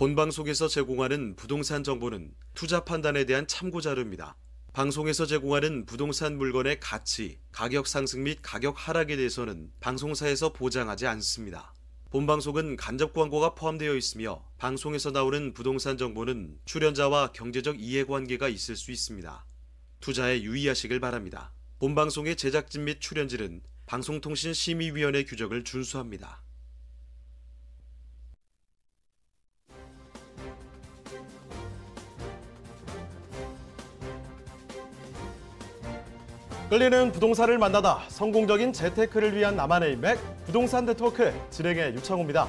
본방송에서 제공하는 부동산 정보는 투자 판단에 대한 참고 자료입니다. 방송에서 제공하는 부동산 물건의 가치, 가격 상승 및 가격 하락에 대해서는 방송사에서 보장하지 않습니다. 본방송은 간접 광고가 포함되어 있으며 방송에서 나오는 부동산 정보는 출연자와 경제적 이해관계가 있을 수 있습니다. 투자에 유의하시길 바랍니다. 본방송의 제작진 및 출연진은 방송통신심의위원회 규정을 준수합니다. 끌리는 부동산을 만나다 성공적인 재테크를 위한 나만의 인맥 부동산 네트워크 진행의 유창호입니다.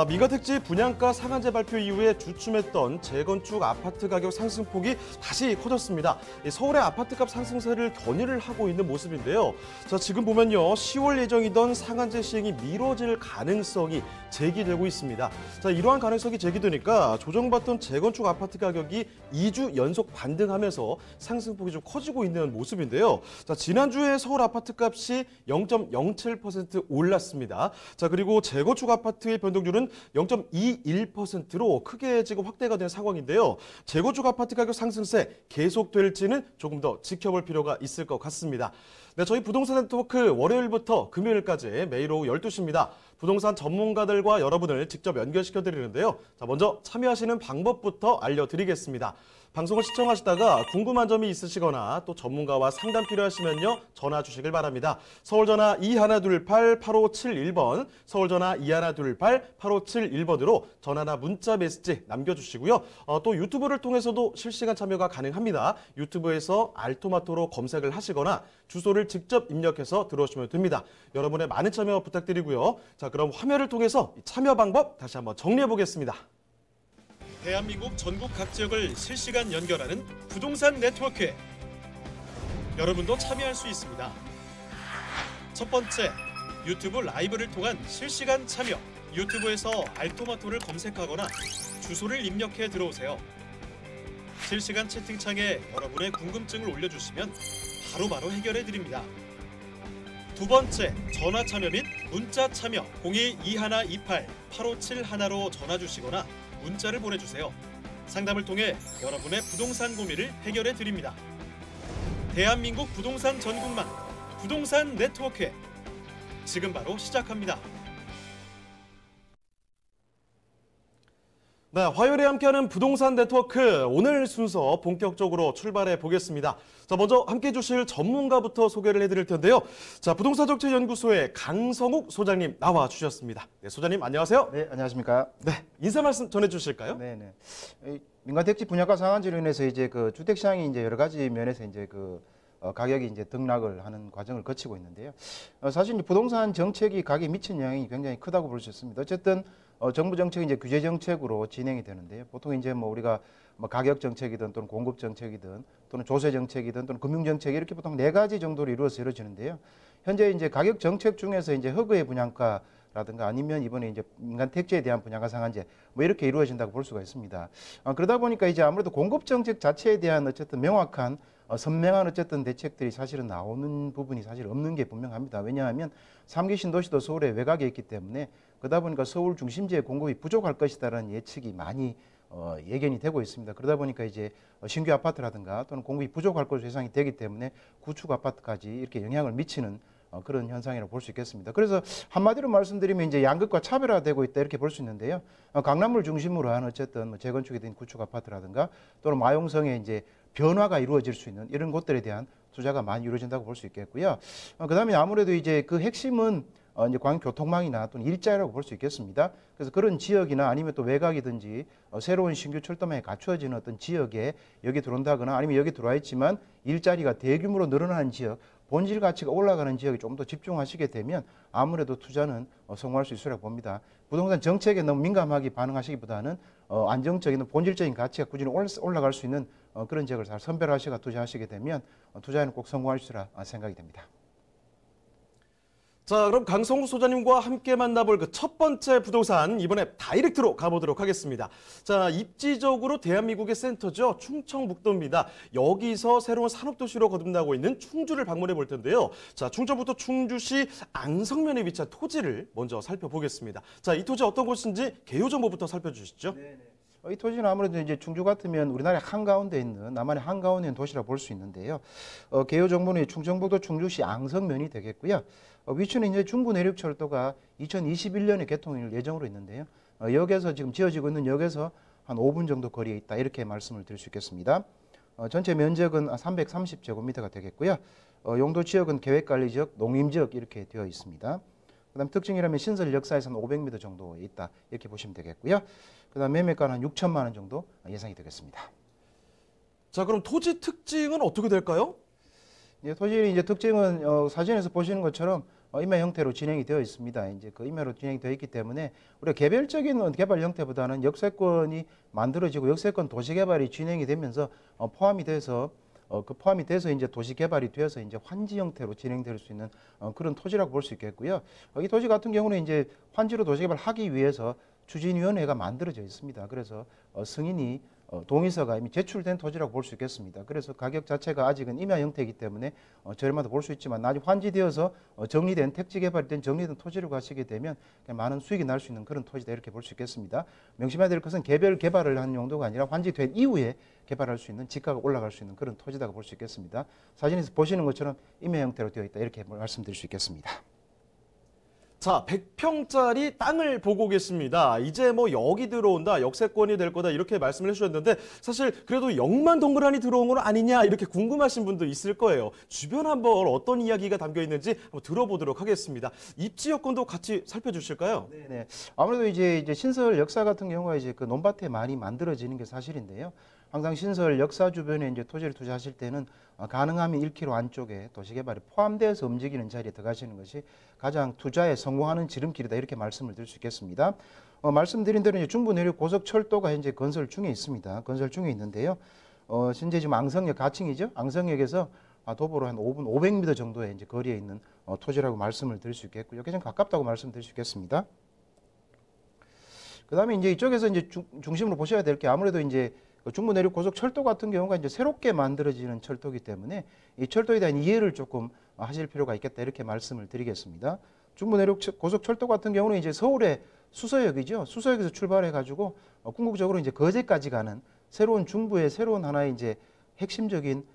민가택지 분양가 상한제 발표 이후에 주춤했던 재건축 아파트 가격 상승폭이 다시 커졌습니다. 서울의 아파트값 상승세를 견인을 하고 있는 모습인데요. 자, 지금 보면요, 10월 예정이던 상한제 시행이 미뤄질 가능성이 제기되고 있습니다. 자, 이러한 가능성이 제기되니까 조정받던 재건축 아파트 가격이 2주 연속 반등하면서 상승폭이 좀 커지고 있는 모습인데요. 자, 지난주에 서울 아파트 값이 0.07% 올랐습니다. 자, 그리고 재건축 아파트의 변동률은 0.21%로 크게 지금 확대가 된 상황인데요. 재건축 아파트 가격 상승세 계속될지는 조금 더 지켜볼 필요가 있을 것 같습니다. 네, 저희 부동산 네트워크 월요일부터 금요일까지 매일 오후 12시입니다. 부동산 전문가들과 여러분을 직접 연결시켜 드리는데요. 자, 먼저 참여하시는 방법부터 알려드리겠습니다. 방송을 시청하시다가 궁금한 점이 있으시거나 또 전문가와 상담 필요하시면요, 전화 주시길 바랍니다. 서울전화 2128-8571번, 서울전화 2128-8571번으로 전화나 문자 메시지 남겨주시고요. 또 유튜브를 통해서도 실시간 참여가 가능합니다. 유튜브에서 알토마토로 검색을 하시거나 주소를 직접 입력해서 들어오시면 됩니다. 여러분의 많은 참여 부탁드리고요. 자, 그럼 화면을 통해서 참여 방법 다시 한번 정리해 보겠습니다. 대한민국 전국 각 지역을 실시간 연결하는 부동산 네트워크. 여러분도 참여할 수 있습니다. 첫 번째, 유튜브 라이브를 통한 실시간 참여. 유튜브에서 알토마토를 검색하거나 주소를 입력해 들어오세요. 실시간 채팅창에 여러분의 궁금증을 올려주시면 바로바로 해결해 드립니다. 두 번째, 전화 참여 및 문자 참여. 022128-8571로 전화 주시거나 문자를 보내주세요. 상담을 통해 여러분의 부동산 고민을 해결해 드립니다. 대한민국 부동산 전국망 부동산 네트워크, 지금 바로 시작합니다. 네, 화요일에 함께하는 부동산 네트워크, 오늘 순서 본격적으로 출발해 보겠습니다. 자, 먼저 함께해 주실 전문가부터 소개를 해드릴 텐데요. 자, 부동산정책연구소의 강성욱 소장님 나와 주셨습니다. 네, 소장님 안녕하세요. 네, 안녕하십니까. 네, 인사 말씀 전해 주실까요? 네. 민간택지 분양가 상한제로 인해서 이제 그 주택시장이 이제 여러 가지 면에서 이제 가격이 이제 등락을 하는 과정을 거치고 있는데요. 사실 이제 부동산 정책이 가격에 미친 영향이 굉장히 크다고 볼 수 있습니다. 어쨌든 정부 정책이 이제 규제 정책으로 진행이 되는데요. 보통 이제 뭐 우리가 뭐 가격 정책이든 또는 공급 정책이든 또는 조세 정책이든 또는 금융 정책, 이렇게 보통 4가지 정도로 이루어지는데요. 현재 이제 가격 정책 중에서 이제 허그의 분양가라든가 아니면 이번에 이제 민간 택지에 대한 분양가 상한제 뭐 이렇게 이루어진다고 볼 수가 있습니다. 그러다 보니까 이제 아무래도 공급 정책 자체에 대한 어쨌든 명확한 선명한 어쨌든 대책들이 사실은 나오는 부분이 사실 없는 게 분명합니다. 왜냐하면 3기 신도시도 서울의 외곽에 있기 때문에, 그러다 보니까 서울 중심지의 공급이 부족할 것이다라는 예측이 많이 예견이 되고 있습니다. 그러다 보니까 이제 신규 아파트라든가 또는 공급이 부족할 것으로 예상이 되기 때문에 구축 아파트까지 이렇게 영향을 미치는 그런 현상이라고 볼 수 있겠습니다. 그래서 한마디로 말씀드리면 이제 양극화 차별화되고 있다, 이렇게 볼 수 있는데요. 강남을 중심으로 한 어쨌든 뭐 재건축이 된 구축 아파트라든가 또는 마용성에 이제 변화가 이루어질 수 있는 이런 곳들에 대한 투자가 많이 이루어진다고 볼 수 있겠고요. 그다음에 아무래도 이제 그 핵심은 이제 광교통망이나 또는 일자리라고 볼 수 있겠습니다. 그래서 그런 지역이나 아니면 또 외곽이든지 새로운 신규 철도망이 갖추어지는 어떤 지역에 여기 들어온다거나 아니면 여기 들어와 있지만 일자리가 대규모로 늘어나는 지역, 본질 가치가 올라가는 지역에 좀 더 집중하시게 되면 아무래도 투자는 성공할 수 있으리라고 봅니다. 부동산 정책에 너무 민감하게 반응하시기보다는 안정적인 본질적인 가치가 꾸준히 올라갈 수 있는 그런 지역을 잘 선별하시고 투자하시게 되면 투자에는 꼭 성공할 수 있으리라 생각이 됩니다. 자, 그럼 강성욱 소장님과 함께 만나볼 그 첫 번째 부동산, 이번에 다이렉트로 가보도록 하겠습니다. 자, 입지적으로 대한민국의 센터죠. 충청북도입니다. 여기서 새로운 산업도시로 거듭나고 있는 충주를 방문해 볼 텐데요. 자, 충청북도 충주시 안성면에 위치한 토지를 먼저 살펴보겠습니다. 자, 이 토지 어떤 곳인지 개요 정보부터 살펴주시죠. 네. 이 토지는 아무래도 이제 충주 같으면 우리나라의 한가운데 있는 남한의 한가운데 있는 도시라고 볼 수 있는데요. 개요 정부는 충청북도 충주시 앙성면이 되겠고요. 위치는 이제 중부 내륙철도가 2021년에 개통일 예정으로 있는데요. 역에서 지금 지어지고 있는 역에서 한 5분 정도 거리에 있다 이렇게 말씀을 드릴 수 있겠습니다. 전체 면적은 330제곱미터가 되겠고요. 용도 지역은 계획관리지역, 농림지역 이렇게 되어 있습니다. 그다음 특징이라면 신설 역사에서는 500m 정도에 있다 이렇게 보시면 되겠고요. 그다음 매매가는 한 6천만 원 정도 예상이 되겠습니다. 자, 그럼 토지 특징은 어떻게 될까요? 토지의 이제 특징은 사진에서 보시는 것처럼 임야 형태로 진행이 되어 있습니다. 이제 그 임야로 진행이 되어 있기 때문에 우리가 개별적인 개발 형태보다는 역세권이 만들어지고 역세권 도시 개발이 진행이 되면서 포함이 돼서 이제 도시 개발이 되어서 이제 환지 형태로 진행될 수 있는 그런 토지라고 볼 수 있겠고요. 이 토지 같은 경우는 이제 환지로 도시 개발하기 위해서 추진위원회가 만들어져 있습니다. 그래서 승인이 동의서가 이미 제출된 토지라고 볼 수 있겠습니다. 그래서 가격 자체가 아직은 임야 형태이기 때문에 저렴하다 볼 수 있지만 나중에 환지되어서 정리된 택지 개발이 된 정리된 토지를 가시게 되면 많은 수익이 날 수 있는 그런 토지다 이렇게 볼 수 있겠습니다. 명심해야 될 것은 개별 개발을 하는 용도가 아니라 환지된 이후에 개발할 수 있는 지가가 올라갈 수 있는 그런 토지다고 볼 수 있겠습니다. 사진에서 보시는 것처럼 임야 형태로 되어 있다 이렇게 말씀드릴 수 있겠습니다. 자, 100평짜리 땅을 보고 계십니다. 이제 뭐 역이 들어온다, 역세권이 될 거다 이렇게 말씀을 해주셨는데 사실 그래도 역만 동그라니 들어온 건 아니냐 이렇게 궁금하신 분도 있을 거예요. 주변 한번 어떤 이야기가 담겨 있는지 한번 들어보도록 하겠습니다. 입지 여건도 같이 살펴주실까요? 네. 아무래도 이제 신설 역사 같은 경우가 이제 그 논밭에 많이 만들어지는 게 사실인데요. 항상 신설 역사 주변에 이제 토지를 투자하실 때는 가능하면 1km 안쪽에 도시개발이 포함되어서 움직이는 자리에 들어가시는 것이 가장 투자에 성공하는 지름길이다 이렇게 말씀을 드릴 수 있겠습니다. 말씀드린 대로 이제 중부 내륙 고속철도가 현재 건설 중에 있습니다. 건설 중에 있는데요. 현재 지금 앙성역 가칭이죠. 앙성역에서 도보로 한 5분 500m 정도의 이제 거리에 있는 토지라고 말씀을 드릴 수 있겠고요. 굉장히 가깝다고 말씀드릴 수 있겠습니다. 그다음에 이제 이쪽에서 이제 중심으로 보셔야 될 게 아무래도 이제 중부 내륙 고속철도 같은 경우가 이제 새롭게 만들어지는 철도이기 때문에 이 철도에 대한 이해를 조금 하실 필요가 있겠다 이렇게 말씀을 드리겠습니다. 중부 내륙 고속철도 같은 경우는 이제 서울의 수서역이죠. 수서역에서 출발해 가지고 궁극적으로 이제 거제까지 가는 새로운 중부의 새로운 하나의 이제 핵심적인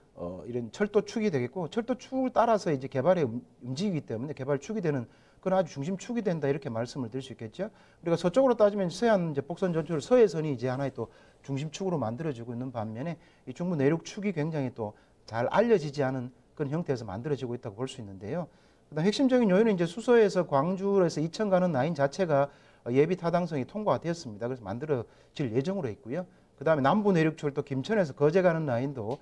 이런 철도축이 되겠고 철도축을 따라서 이제 개발에 움직이기 때문에 개발축이 되는 그건 아주 중심축이 된다 이렇게 말씀을 드릴 수 있겠죠. 우리가 서쪽으로 따지면 서해안 이제 복선 전철 서해선이 이제 하나의 또 중심축으로 만들어지고 있는 반면에 이 중부 내륙축이 굉장히 또 잘 알려지지 않은 그런 형태에서 만들어지고 있다고 볼 수 있는데요. 그다음 핵심적인 요인은 이제 수서에서 광주에서 이천 가는 라인 자체가 예비 타당성이 통과가 되었습니다. 그래서 만들어질 예정으로 있고요. 그다음에 남부 내륙철도 김천에서 거제 가는 라인도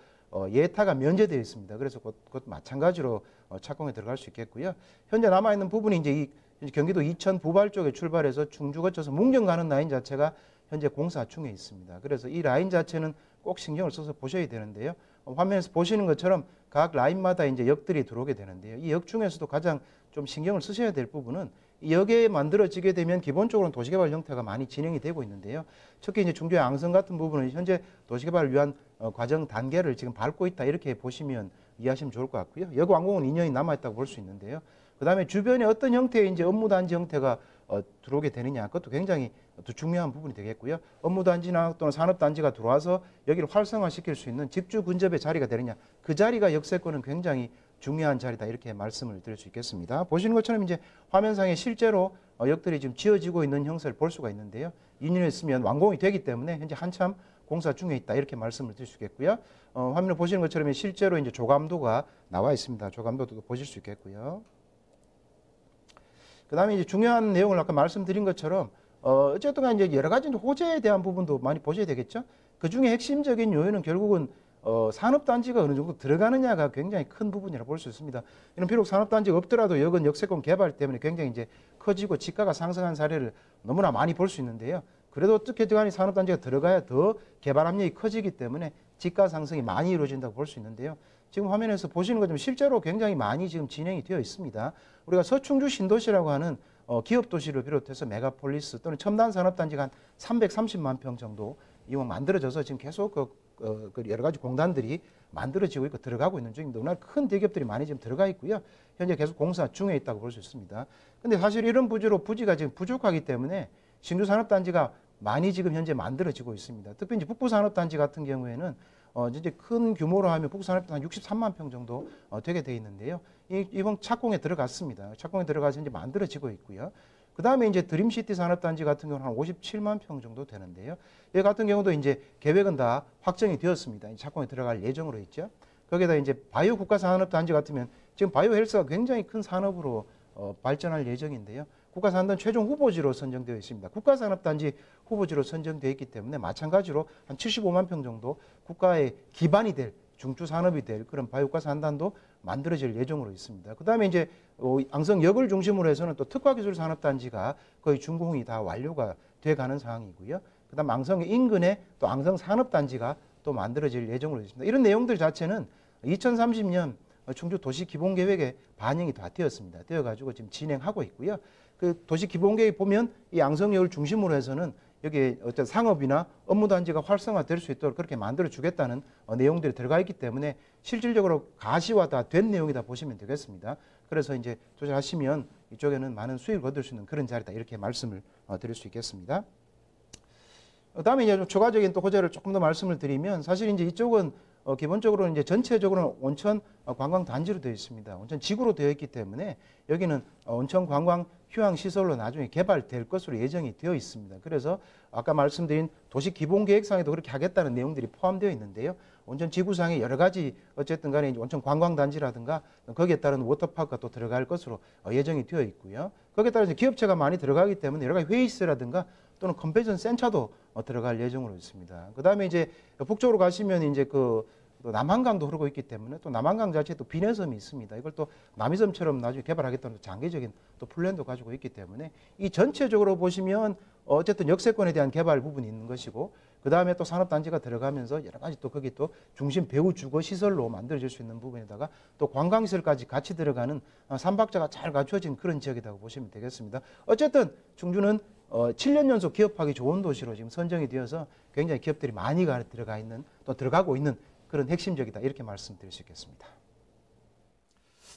예타가 면제되어 있습니다. 그래서 그것 마찬가지로 착공에 들어갈 수 있겠고요. 현재 남아있는 부분이 이제 경기도 이천 부발 쪽에 출발해서 충주 거쳐서 문경 가는 라인 자체가 현재 공사 중에 있습니다. 그래서 이 라인 자체는 꼭 신경을 써서 보셔야 되는데요. 화면에서 보시는 것처럼 각 라인마다 이제 역들이 들어오게 되는데요. 이 역 중에서도 가장 좀 신경을 쓰셔야 될 부분은 이 역에 만들어지게 되면 기본적으로는 도시개발 형태가 많이 진행이 되고 있는데요. 특히 이제 중주의 앙성 같은 부분은 현재 도시개발을 위한 과정 단계를 지금 밟고 있다 이렇게 보시면 이해하시면 좋을 것 같고요. 역 완공은 2년이 남아있다고 볼 수 있는데요. 그다음에 주변에 어떤 형태의 이제 업무단지 형태가 들어오게 되느냐 그것도 굉장히 또 중요한 부분이 되겠고요. 업무단지나 또는 산업단지가 들어와서 여기를 활성화시킬 수 있는 집주 근접의 자리가 되느냐 그 자리가 역세권은 굉장히 중요한 자리다 이렇게 말씀을 드릴 수 있겠습니다. 보시는 것처럼 이제 화면상에 실제로 역들이 지금 지어지고 있는 형태를 볼 수가 있는데요. 2년 있으면 완공이 되기 때문에 현재 한참 공사 중에 있다 이렇게 말씀을 드릴 수 있겠고요. 화면을 보시는 것처럼 실제로 이제 조감도가 나와 있습니다. 조감도도 보실 수 있겠고요. 그다음에 이제 중요한 내용을 아까 말씀드린 것처럼 어쨌든 간에 이제 여러 가지 호재에 대한 부분도 많이 보셔야 되겠죠. 그 중에 핵심적인 요인은 결국은 산업단지가 어느 정도 들어가느냐가 굉장히 큰 부분이라고 볼 수 있습니다. 이는 비록 산업단지가 없더라도 역은 역세권 개발 때문에 굉장히 이제 커지고 지가가 상승한 사례를 너무나 많이 볼 수 있는데요. 그래도 어떻게든 간에 산업단지가 들어가야 더 개발 압력이 커지기 때문에 지가 상승이 많이 이루어진다고 볼 수 있는데요. 지금 화면에서 보시는 것처럼 실제로 굉장히 많이 지금 진행이 되어 있습니다. 우리가 서충주 신도시라고 하는 기업 도시를 비롯해서 메가폴리스 또는 첨단 산업단지가 한 330만 평 정도 이왕 만들어져서 지금 계속 그 여러 가지 공단들이 만들어지고 있고 들어가고 있는 중입니다. 워낙 큰 대기업들이 많이 지금 들어가 있고요. 현재 계속 공사 중에 있다고 볼 수 있습니다. 근데 사실 이런 부지로 부지가 지금 부족하기 때문에 신규 산업단지가 많이 지금 현재 만들어지고 있습니다. 특히 이제 북부산업단지 같은 경우에는 이제 큰 규모로 하면 북부산업단지 한 63만 평 정도 되게 돼 있는데요. 이번 착공에 들어갔습니다. 착공에 들어가서 이제 만들어지고 있고요. 그 다음에 이제 드림시티 산업단지 같은 경우는 한 57만 평 정도 되는데요. 이 같은 경우도 이제 계획은 다 확정이 되었습니다. 착공에 들어갈 예정으로 있죠. 거기에다 이제 바이오 국가산업단지 같으면 지금 바이오 헬스가 굉장히 큰 산업으로 발전할 예정인데요. 국가산업단 최종 후보지로 선정되어 있습니다. 국가산업단지 후보지로 선정되어 있기 때문에 마찬가지로 한 75만 평 정도 국가의 기반이 될 중추 산업이 될 그런 바이오 국가산업단도 만들어질 예정으로 있습니다. 그 다음에 이제 앙성역을 중심으로 해서는 또 특화기술산업단지가 거의 준공이 다 완료가 돼가는 상황이고요. 그 다음 앙성 인근에 또 앙성산업단지가 또 만들어질 예정으로 있습니다. 이런 내용들 자체는 2030년 충주 도시기본계획에 반영이 다 되었습니다. 되어가지고 지금 진행하고 있고요. 그 도시기본계획 보면 이 앙성역을 중심으로 해서는 여기에 어떤 상업이나 업무단지가 활성화될 수 있도록 그렇게 만들어주겠다는 내용들이 들어가 있기 때문에 실질적으로 가시화 다 된 내용이다 보시면 되겠습니다. 그래서 이제 투자하시면 이쪽에는 많은 수익을 얻을 수 있는 그런 자리다 이렇게 말씀을 드릴 수 있겠습니다. 그다음에 이제 좀 추가적인 또 호재를 조금 더 말씀을 드리면 사실 이제 이쪽은 기본적으로 이제 전체적으로는 온천 관광 단지로 되어 있습니다. 온천 지구로 되어 있기 때문에 여기는 온천 관광 휴양 시설로 나중에 개발될 것으로 예정이 되어 있습니다. 그래서 아까 말씀드린 도시 기본 계획상에도 그렇게 하겠다는 내용들이 포함되어 있는데요. 온천 지구상에 여러 가지 어쨌든 간에 이제 온천 관광 단지라든가 거기에 따른 워터파크가 또 들어갈 것으로 예정이 되어 있고요. 거기에 따라 이제 기업체가 많이 들어가기 때문에 여러 가지 회의실이라든가 또는 컨벤션 센터도 들어갈 예정으로 있습니다. 그다음에 이제 북쪽으로 가시면 이제 또 남한강도 흐르고 있기 때문에 또 남한강 자체에 또 비내섬이 있습니다. 이걸 또 남이섬처럼 나중에 개발하겠다는 장기적인 또 플랜도 가지고 있기 때문에 이 전체적으로 보시면 어쨌든 역세권에 대한 개발 부분이 있는 것이고 그 다음에 또 산업단지가 들어가면서 여러 가지 또 거기 또 중심 배후 주거 시설로 만들어질 수 있는 부분에다가 또 관광시설까지 같이 들어가는 삼박자가 잘 갖춰진 그런 지역이라고 보시면 되겠습니다. 어쨌든 충주는 7년 연속 기업하기 좋은 도시로 지금 선정이 되어서 굉장히 기업들이 많이 들어가 있는 또 들어가고 있는 그런 핵심적이다 이렇게 말씀드릴 수 있겠습니다.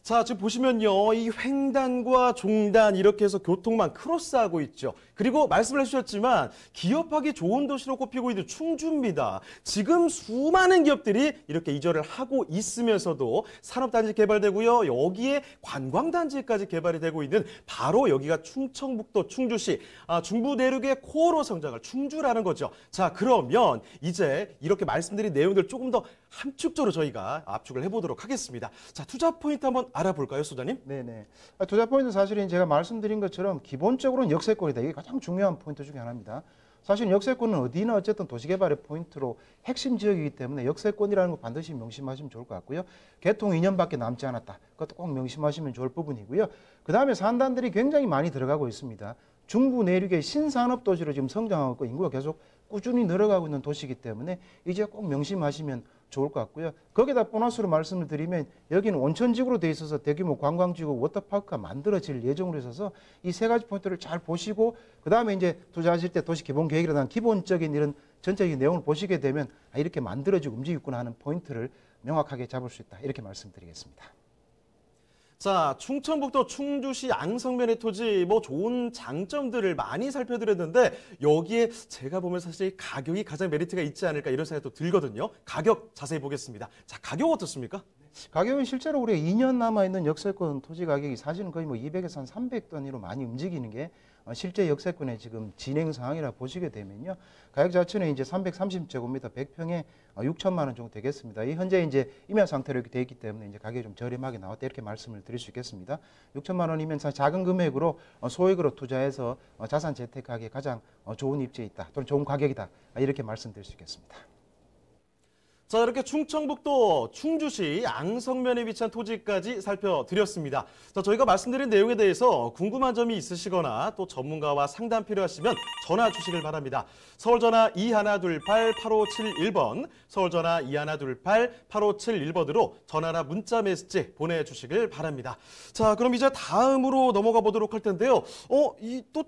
자, 지금 보시면요. 이 횡단과 종단 이렇게 해서 교통망 크로스하고 있죠. 그리고 말씀을 해주셨지만 기업하기 좋은 도시로 꼽히고 있는 충주입니다. 지금 수많은 기업들이 이렇게 이전을 하고 있으면서도 산업단지 개발되고요. 여기에 관광단지까지 개발이 되고 있는 바로 여기가 충청북도 충주시 중부 내륙의 코어로 성장할 충주라는 거죠. 자, 그러면 이제 이렇게 말씀드린 내용들 조금 더 함축적으로 저희가 압축을 해보도록 하겠습니다. 자, 투자 포인트 한번 알아볼까요, 소장님? 네네. 투자 포인트 사실은 제가 말씀드린 것처럼 기본적으로는 역세권이다. 이게 가장 중요한 포인트 중에 하나입니다. 사실 역세권은 어디나 어쨌든 도시개발의 포인트로 핵심 지역이기 때문에 역세권이라는 거 반드시 명심하시면 좋을 것 같고요. 개통 2년밖에 남지 않았다. 그것도 꼭 명심하시면 좋을 부분이고요. 그 다음에 산단들이 굉장히 많이 들어가고 있습니다. 중부 내륙의 신산업 도시로 지금 성장하고 있고 인구가 계속 꾸준히 늘어가고 있는 도시이기 때문에 이제 꼭 명심하시면 좋을 것 같고요. 거기다 보너스로 말씀을 드리면 여기는 온천지구로 돼 있어서 대규모 관광지구 워터파크가 만들어질 예정으로 있어서 이 세 가지 포인트를 잘 보시고 그다음에 이제 투자하실 때 도시기본계획이라든가 기본적인 이런 전체적인 내용을 보시게 되면 이렇게 만들어지고 움직이구나 하는 포인트를 명확하게 잡을 수 있다. 이렇게 말씀드리겠습니다. 자, 충청북도 충주시 앙성면의 토지 좋은 장점들을 많이 살펴드렸는데 여기에 제가 보면 사실 가격이 가장 메리트가 있지 않을까 이런 생각도 들거든요. 가격 자세히 보겠습니다. 자, 가격 어떻습니까? 가격은 실제로 우리가 2년 남아있는 역세권 토지 가격이 사실은 거의 200에서 한 300단위로 많이 움직이는 게 실제 역세권의 지금 진행 상황이라 보시게 되면요. 가격 자체는 이제 330제곱미터 100평에 6천만 원 정도 되겠습니다. 이 현재 이제 임야 상태로 이렇게 돼 있기 때문에 이제 가격이 좀 저렴하게 나왔다 이렇게 말씀을 드릴 수 있겠습니다. 6천만 원이면 작은 금액으로 소액으로 투자해서 자산 재테크하기에 가장 좋은 입지에 있다 또는 좋은 가격이다 이렇게 말씀드릴 수 있겠습니다. 자, 이렇게 충청북도 충주시 앙성면에 위치한 토지까지 살펴드렸습니다. 자, 저희가 말씀드린 내용에 대해서 궁금한 점이 있으시거나 또 전문가와 상담 필요하시면 전화 주시길 바랍니다. 서울전화 2128-8571번, 서울전화 2128-8571번으로 전화나 문자 메시지 보내주시길 바랍니다. 자, 그럼 이제 다음으로 넘어가 보도록 할 텐데요. 이 또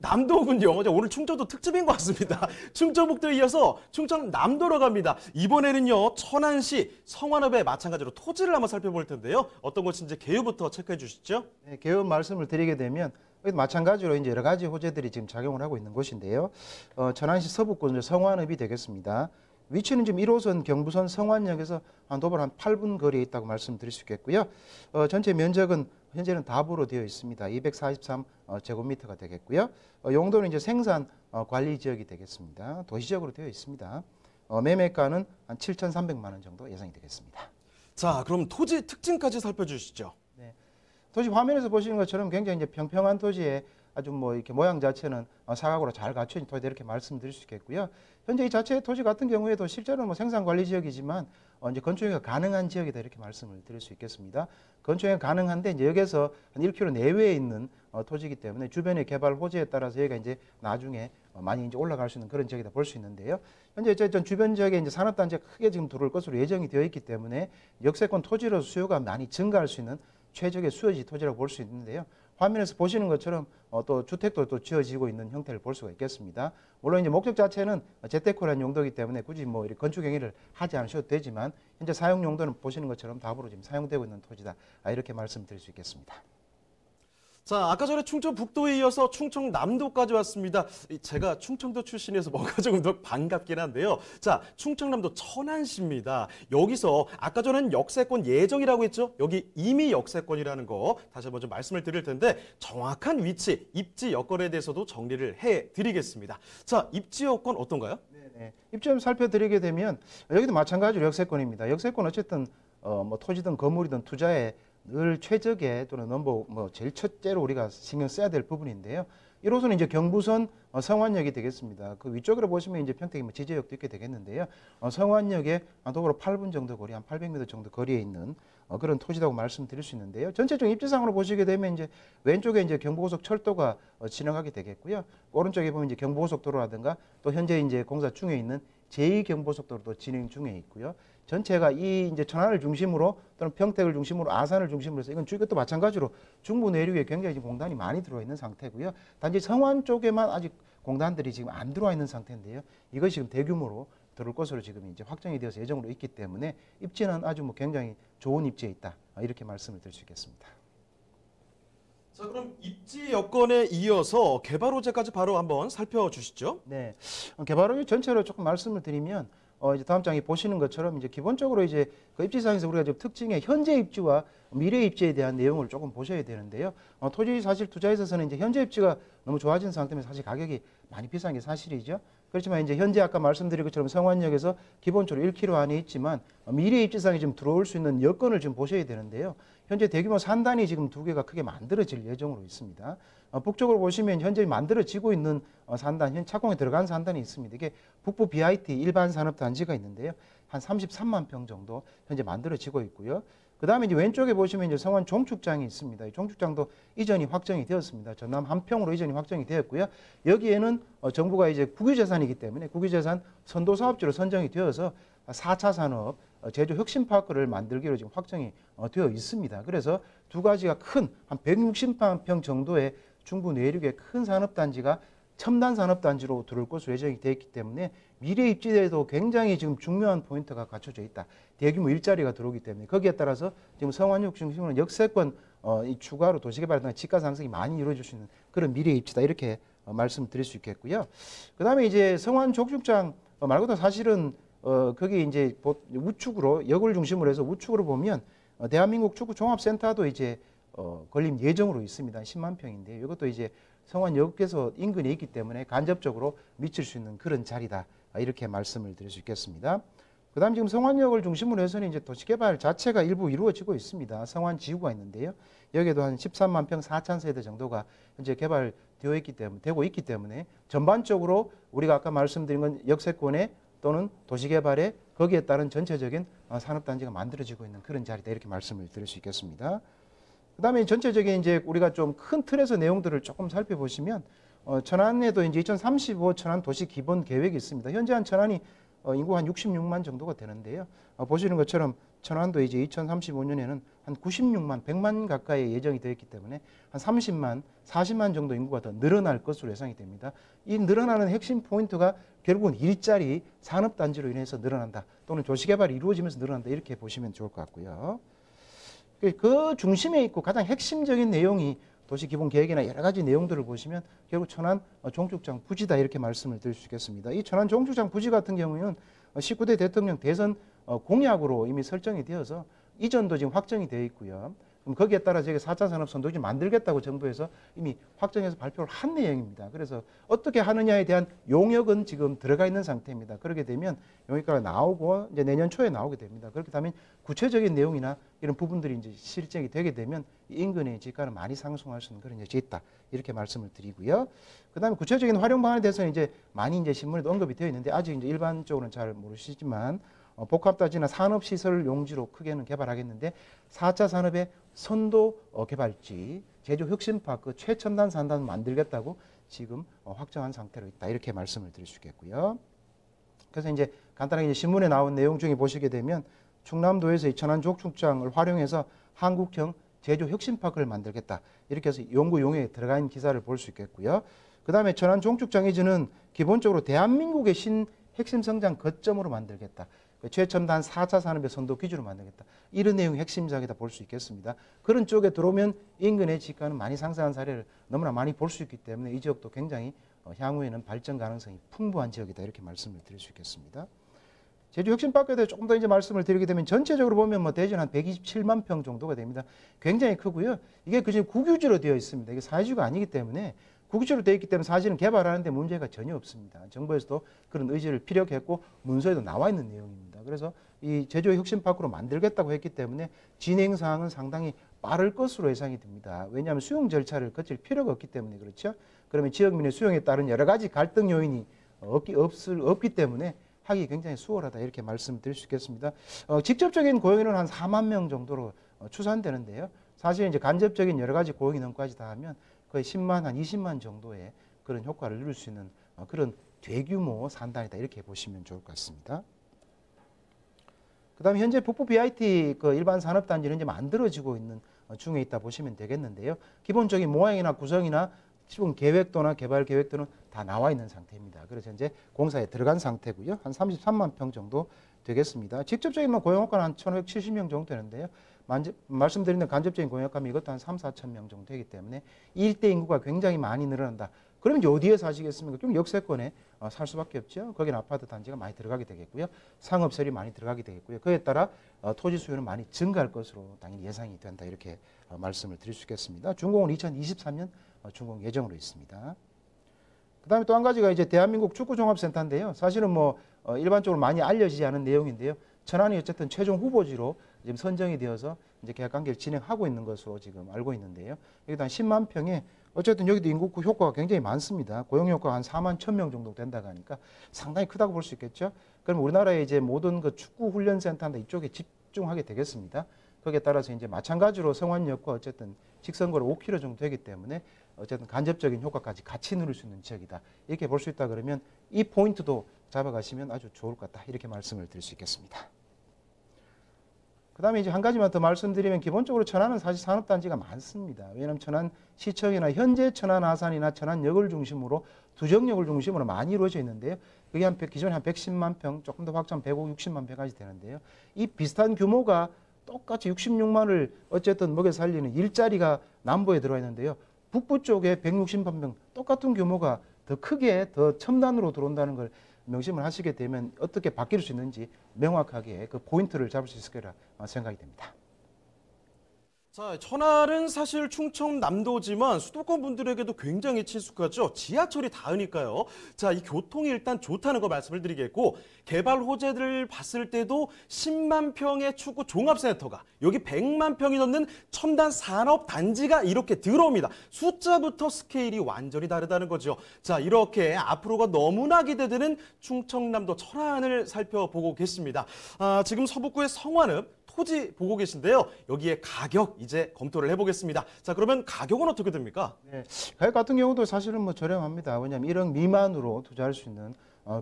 남도군요. 오늘 충청도 특집인 것 같습니다. 충청북도에 이어서 충청남도로 갑니다. 이번에는요, 천안시 성완읍에 마찬가지로 토지를 한번 살펴볼 텐데요. 어떤 곳인지 개요부터 체크해 주시죠. 네, 개요 말씀을 드리게 되면 마찬가지로 이제 여러 가지 호재들이 지금 작용을 하고 있는 곳인데요. 천안시 서북구 성완읍이 되겠습니다. 위치는 지금 1호선 경부선 성완역에서 도보로 한 8분 거리에 있다고 말씀드릴 수 있겠고요. 전체 면적은 현재는 답으로 되어 있습니다. 243 제곱미터가 되겠고요. 용도는 이제 생산 관리 지역이 되겠습니다. 도시적으로 되어 있습니다. 매매가는 한 7,300만 원 정도 예상이 되겠습니다. 자, 그럼 토지 특징까지 살펴주시죠. 네. 토지 화면에서 보시는 것처럼 굉장히 이제 평평한 토지에 아주 뭐 이렇게 모양 자체는 사각으로 잘 갖춰진 토지다 이렇게 말씀드릴 수 있겠고요. 현재 이 자체의 토지 같은 경우에도 실제로는 뭐 생산 관리 지역이지만 이제 건축이 가능한 지역이다 이렇게 말씀을 드릴 수 있겠습니다. 건축이 가능한데 이제 여기서 한 1km 내외에 있는 토지이기 때문에 주변의 개발 호재에 따라서 여기가 이제 나중에 많이 이제 올라갈 수 있는 그런 지역이다 볼 수 있는데요. 현재 어쨌든 주변 지역에 이제 산업단지가 크게 지금 들어올 것으로 예정이 되어 있기 때문에 역세권 토지로 수요가 많이 증가할 수 있는 최적의 수요지 토지라고 볼 수 있는데요. 화면에서 보시는 것처럼 또 주택도 또 지어지고 있는 형태를 볼 수가 있겠습니다. 물론 이제 목적 자체는 재테크라는 용도이기 때문에 굳이 뭐 이렇게 건축 행위를 하지 않으셔도 되지만 현재 사용 용도는 보시는 것처럼 답으로 지금 사용되고 있는 토지다 이렇게 말씀드릴 수 있겠습니다. 자, 아까 전에 충청북도에 이어서 충청남도까지 왔습니다. 제가 충청도 출신이어서 뭔가 조금 더 반갑긴 한데요. 자, 충청남도 천안시입니다. 여기서 아까 전엔 역세권 예정이라고 했죠? 여기 이미 역세권이라는 거 다시 한번 좀 말씀을 드릴 텐데 정확한 위치, 입지 여건에 대해서도 정리를 해드리겠습니다. 자, 입지 여건 어떤가요? 네. 입지 좀 살펴드리게 되면 여기도 마찬가지로 역세권입니다. 역세권 어쨌든 뭐 토지든 건물이든 투자에 늘 최적의 또는 넘버 제일 첫째로 우리가 신경 써야 될 부분인데요. 1호선은 이제 경부선 성완역이 되겠습니다. 그 위쪽으로 보시면 이제 평택이 지제역도 있게 되겠는데요. 성완역에 도보로 8분 정도 거리, 한 800m 정도 거리에 있는 그런 토지라고 말씀드릴 수 있는데요. 전체적인 입지상으로 보시게 되면 이제 왼쪽에 이제 경부고속 철도가 지나가게 되겠고요. 오른쪽에 보면 이제 경부고속도로라든가 또 현재 이제 공사 중에 있는 제2경부고속도로도 진행 중에 있고요. 전체가 이 이제 천안을 중심으로 또는 평택을 중심으로 아산을 중심으로 해서 이것도 마찬가지로 중부 내륙에 굉장히 공단이 많이 들어와 있는 상태고요. 단지 성완 쪽에만 아직 공단들이 지금 안 들어와 있는 상태인데요. 이것이 지금 대규모로 들어올 것으로 지금 이제 확정이 되어서 예정으로 있기 때문에 입지는 아주 뭐 굉장히 좋은 입지에 있다 이렇게 말씀을 드릴 수 있겠습니다. 자, 그럼 입지 여건에 이어서 개발 호재까지 바로 한번 살펴주시죠. 네, 개발 호재 전체로 조금 말씀을 드리면. 이제 다음 장에 보시는 것처럼 이제 기본적으로 이제 그 입지상에서 우리가 지금 특징의 현재 입지와 미래 입지에 대한 내용을 조금 보셔야 되는데요. 토지 사실 투자에 있어서는 이제 현재 입지가 너무 좋아진 상태면 사실 가격이 많이 비싼 게 사실이죠. 그렇지만 이제 현재 아까 말씀드린 것처럼 성완역에서 기본적으로 1km 안에 있지만 미래 입지상에 지금 들어올 수 있는 여건을 좀 보셔야 되는데요. 현재 대규모 산단이 지금 2개가 크게 만들어질 예정으로 있습니다. 북쪽으로 보시면 현재 만들어지고 있는 산단, 착공에 들어간 산단이 있습니다. 이게 북부 BIT 일반 산업단지가 있는데요. 한 33만 평 정도 현재 만들어지고 있고요. 그 다음에 이제 왼쪽에 보시면 이제 성완 종축장이 있습니다. 이 종축장도 이전이 확정이 되었습니다. 전남 한평으로 이전이 확정이 되었고요. 여기에는 정부가 이제 국유재산이기 때문에 국유재산 선도사업지로 선정이 되어서 4차 산업 제조 혁신파크를 만들기로 지금 확정이 되어 있습니다. 그래서 두 가지가 큰 한 160만 평 정도의 중부 내륙의 큰 산업단지가 첨단 산업단지로 들어올 것으로 예정이 되어 있기 때문에 미래 입지에도 굉장히 지금 중요한 포인트가 갖춰져 있다. 대규모 일자리가 들어오기 때문에 거기에 따라서 지금 성완역 중심으로 역세권 이 추가로 도시개발 등 지가 상승이 많이 이루어질 수 있는 그런 미래 입지다 이렇게 말씀드릴 수 있겠고요. 그 다음에 이제 성완 족축장 말고도 사실은 거기 이제 우측으로 역을 중심으로 해서 우측으로 보면 대한민국 축구 종합센터도 이제 건립 예정으로 있습니다. 10만 평인데 이것도 이제 성완역에서 인근에 있기 때문에 간접적으로 미칠 수 있는 그런 자리다 이렇게 말씀을 드릴 수 있겠습니다. 그다음 지금 성완역을 중심으로 해서는 이제 도시개발 자체가 일부 이루어지고 있습니다. 성완지구가 있는데요. 여기에도 한 13만 평 4천 세대 정도가 현재 개발되어 있기 때문에 되고 있기 때문에 전반적으로 우리가 아까 말씀드린 건 역세권에 또는 도시개발에 거기에 따른 전체적인 산업단지가 만들어지고 있는 그런 자리다 이렇게 말씀을 드릴 수 있겠습니다. 그다음에 전체적인 이제 우리가 좀 큰 틀에서 내용들을 조금 살펴보시면 천안에도 이제 2035 천안 도시 기본 계획이 있습니다. 현재 한 천안이 인구가 한 66만 정도가 되는데요. 보시는 것처럼 천안도 이제 2035년에는 한 96만, 100만 가까이 예정이 되어 있기 때문에 한 30만, 40만 정도 인구가 더 늘어날 것으로 예상이 됩니다. 이 늘어나는 핵심 포인트가 결국은 일자리 산업단지로 인해서 늘어난다. 또는 도시개발이 이루어지면서 늘어난다. 이렇게 보시면 좋을 것 같고요. 그 중심에 있고 가장 핵심적인 내용이 도시 기본 계획이나 여러 가지 내용들을 보시면 결국 천안 종축장 부지다 이렇게 말씀을 드릴 수 있겠습니다. 이 천안 종축장 부지 같은 경우는 19대 대통령 대선 공약으로 이미 설정이 되어서 이전도 지금 확정이 되어 있고요. 그럼 거기에 따라 저희가 4차 산업 선도시 만들겠다고 정부에서 이미 확정해서 발표를 한 내용입니다. 그래서 어떻게 하느냐에 대한 용역은 지금 들어가 있는 상태입니다. 그렇게 되면 용역가가 나오고 이제 내년 초에 나오게 됩니다. 그렇게 되면 구체적인 내용이나 이런 부분들이 이제 실정이 되게 되면 인근의 집가는 많이 상승할 수 있는 그런 여지 있다. 이렇게 말씀을 드리고요. 그다음에 구체적인 활용 방안에 대해서는 이제 많이 이제 신문에도 언급이 되어 있는데 아직 이제 일반적으로는 잘 모르시지만 복합단지나 산업시설 용지로 크게는 개발하겠는데 4차 산업의 선도 개발지, 제조 혁신파크 최첨단 산단을 만들겠다고 지금 확정한 상태로 있다. 이렇게 말씀을 드릴 수 있겠고요. 그래서 이제 간단하게 이제 신문에 나온 내용 중에 보시게 되면 충남도에서 이 천안 종축장을 활용해서 한국형 제조 혁신파크를 만들겠다. 이렇게 해서 연구 용역에 들어가 있는 기사를 볼 수 있겠고요. 그다음에 천안 종축장이 주는 기본적으로 대한민국의 신 핵심 성장 거점으로 만들겠다. 최첨단 4차 산업의 선도 기준으로 만들겠다. 이런 내용이 핵심작이다 볼 수 있겠습니다. 그런 쪽에 들어오면 인근의 집가는 많이 상승한 사례를 너무나 많이 볼 수 있기 때문에 이 지역도 굉장히 향후에는 발전 가능성이 풍부한 지역이다. 이렇게 말씀을 드릴 수 있겠습니다. 제주 혁신파크에 대해 조금 더 이제 말씀을 드리게 되면 전체적으로 보면 뭐 대전 한 127만 평 정도가 됩니다. 굉장히 크고요. 이게 그저 국유지로 되어 있습니다. 이게 사유지가 아니기 때문에 국유지로 되어 있기 때문에 사실은 개발하는데 문제가 전혀 없습니다. 정부에서도 그런 의지를 피력했고 문서에도 나와 있는 내용입니다. 그래서 이 제주 혁신파크로 만들겠다고 했기 때문에 진행 사항은 상당히 빠를 것으로 예상이 됩니다. 왜냐하면 수용 절차를 거칠 필요가 없기 때문에 그렇죠. 그러면 지역민의 수용에 따른 여러 가지 갈등 요인이 없기 때문에 하기 굉장히 수월하다 이렇게 말씀드릴 수 있겠습니다. 직접적인 고용인은 한 4만 명 정도로 추산되는데요. 사실 이제 간접적인 여러 가지 고용 인원까지 다 하면 거의 10만 한 20만 정도의 그런 효과를 누릴 수 있는 그런 대규모 산단이다 이렇게 보시면 좋을 것 같습니다. 그다음에 현재 북부 BIT 그 일반 산업단지는 이제 만들어지고 있는 중에 있다 보시면 되겠는데요. 기본적인 모양이나 구성이나 지금 계획도나 개발 계획도는 다 나와 있는 상태입니다. 그래서 현재 공사에 들어간 상태고요. 한 33만 평 정도 되겠습니다. 직접적인 고용 효과는 한 1,570명 정도 되는데요. 말씀드린 간접적인 고용 효과는 이것도 한 3, 4천 명 정도 되기 때문에 일대 인구가 굉장히 많이 늘어난다. 그러면 이제 어디에 사시겠습니까? 그럼 역세권에 살 수밖에 없죠. 거기는 아파트 단지가 많이 들어가게 되겠고요. 상업설이 많이 들어가게 되겠고요. 그에 따라 토지 수요는 많이 증가할 것으로 당연히 예상이 된다. 이렇게 말씀을 드릴 수 있겠습니다. 준공은 2023년 준공 예정으로 있습니다. 그다음에 또 한 가지가 이제 대한민국 축구종합센터인데요. 사실은 뭐 일반적으로 많이 알려지지 않은 내용인데요. 천안이 어쨌든 최종 후보지로 지금 선정이 되어서 이제 계약 관계를 진행하고 있는 것으로 지금 알고 있는데요. 여기도 한 10만 평에 어쨌든 여기도 인구 효과가 굉장히 많습니다. 고용 효과가 한 4만 1,000명 정도 된다고 하니까 상당히 크다고 볼 수 있겠죠. 그럼 우리나라의 이제 모든 그 축구 훈련 센터인데 이쪽에 집중하게 되겠습니다. 거기에 따라서 이제 마찬가지로 성완역과 어쨌든 직선거로 5km 정도 되기 때문에 어쨌든 간접적인 효과까지 같이 누릴 수 있는 지역이다. 이렇게 볼 수 있다 그러면 이 포인트도 잡아가시면 아주 좋을 것 같다. 이렇게 말씀을 드릴 수 있겠습니다. 그다음에 이제 한 가지만 더 말씀드리면 기본적으로 천안은 사실 산업단지가 많습니다. 왜냐하면 천안시청이나 현재 천안 아산이나 천안역을 중심으로 두정역을 중심으로 많이 이루어져 있는데요. 그게 기존에 한 110만 평, 조금 더 확장 160만 평까지 되는데요. 이 비슷한 규모가 똑같이 66만을 어쨌든 먹여 살리는 일자리가 남부에 들어와 있는데요. 북부 쪽에 160만 평 똑같은 규모가 더 크게 더 첨단으로 들어온다는 걸 명심을 하시게 되면 어떻게 바뀔 수 있는지 명확하게 그 포인트를 잡을 수 있을 거라 생각이 됩니다. 자, 천안은 사실 충청남도지만 수도권 분들에게도 굉장히 친숙하죠. 지하철이 닿으니까요. 자, 이 교통이 일단 좋다는 거 말씀을 드리겠고 개발 호재들을 봤을 때도 10만 평의 축구 종합센터가 여기 100만 평이 넘는 첨단 산업 단지가 이렇게 들어옵니다. 숫자부터 스케일이 완전히 다르다는 거죠. 자, 이렇게 앞으로가 너무나 기대되는 충청남도 천안을 살펴보고 계십니다. 지금 서북구의 성완읍 토지 보고 계신데요. 여기에 가격 이제 검토를 해보겠습니다. 자, 그러면 가격은 어떻게 됩니까? 네, 가격 같은 경우도 사실은 뭐 저렴합니다. 왜냐하면 1억 미만으로 투자할 수 있는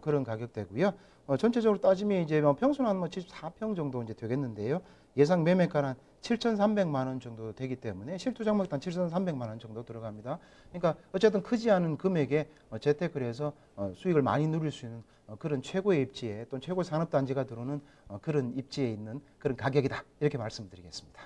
그런 가격대고요. 전체적으로 따지면 이제 평수는 한 74평 정도 이제 되겠는데요. 예상 매매가는 7,300만 원 정도 되기 때문에 실투자금액도 한 7,300만 원 정도 들어갑니다. 그러니까 어쨌든 크지 않은 금액에 재테크를 해서 수익을 많이 누릴 수 있는 그런 최고의 입지에 또는 최고 산업단지가 들어오는 그런 입지에 있는 그런 가격이다. 이렇게 말씀드리겠습니다.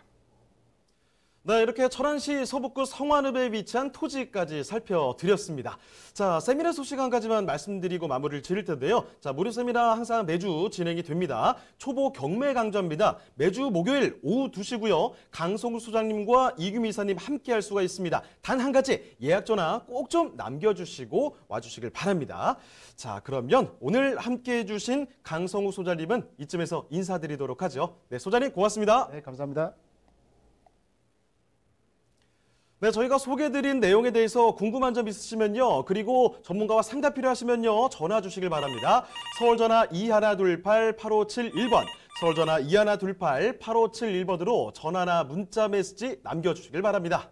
네, 이렇게 철안시 서북구 성완읍에 위치한 토지까지 살펴드렸습니다. 자, 세미나 소식 한 가지만 말씀드리고 마무리를 지을 텐데요. 자, 무료 세미나 항상 매주 진행이 됩니다. 초보 경매 강좌입니다. 매주 목요일 오후 2시고요. 강성우 소장님과 이규미 이사님 함께 할 수가 있습니다. 단 한 가지 예약 전화 꼭 좀 남겨주시고 와주시길 바랍니다. 자, 그러면 오늘 함께 해주신 강성우 소장님은 이쯤에서 인사드리도록 하죠. 네, 소장님 고맙습니다. 네, 감사합니다. 네, 저희가 소개해드린 내용에 대해서 궁금한 점 있으시면요. 그리고 전문가와 상담 필요하시면요. 전화 주시길 바랍니다. 서울전화 2128-8571번, 서울전화 2128-8571번으로 전화나 문자 메시지 남겨주시길 바랍니다.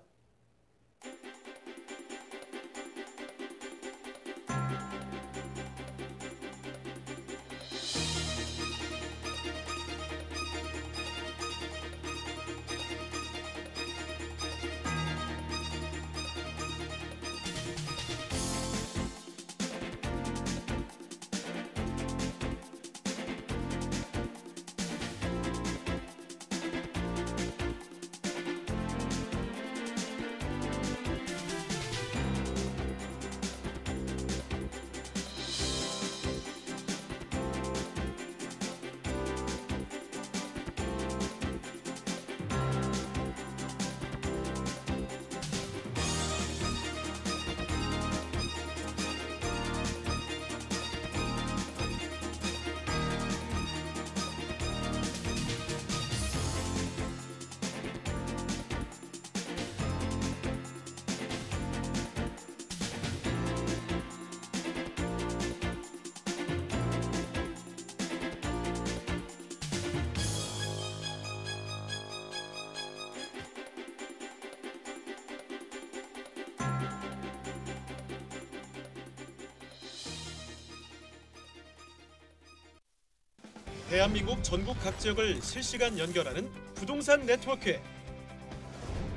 대한민국 전국 각 지역을 실시간 연결하는 부동산 네트워크.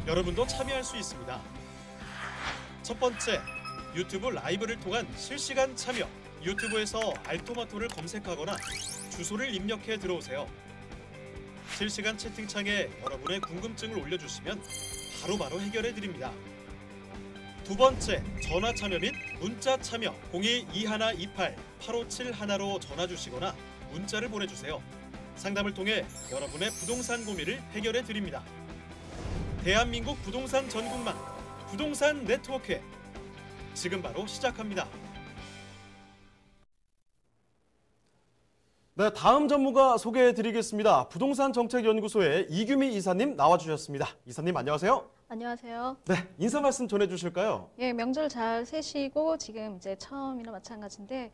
여러분도 참여할 수 있습니다. 첫 번째, 유튜브 라이브를 통한 실시간 참여. 유튜브에서 알토마토를 검색하거나 주소를 입력해 들어오세요. 실시간 채팅창에 여러분의 궁금증을 올려주시면 바로바로 해결해 드립니다. 두 번째, 전화 참여 및 문자 참여. 02-2128-8571로 전화 주시거나 문자를 보내주세요. 상담을 통해 여러분의 부동산 고민을 해결해 드립니다. 대한민국 부동산 전국망 부동산 네트워크, 지금 바로 시작합니다. 네, 다음 전문가 소개해드리겠습니다. 부동산 정책연구소의 이규미 이사님 나와주셨습니다. 이사님 안녕하세요. 안녕하세요. 네, 인사 말씀 전해주실까요? 예, 명절 잘 세시고 지금 이제 처음이나 마찬가지인데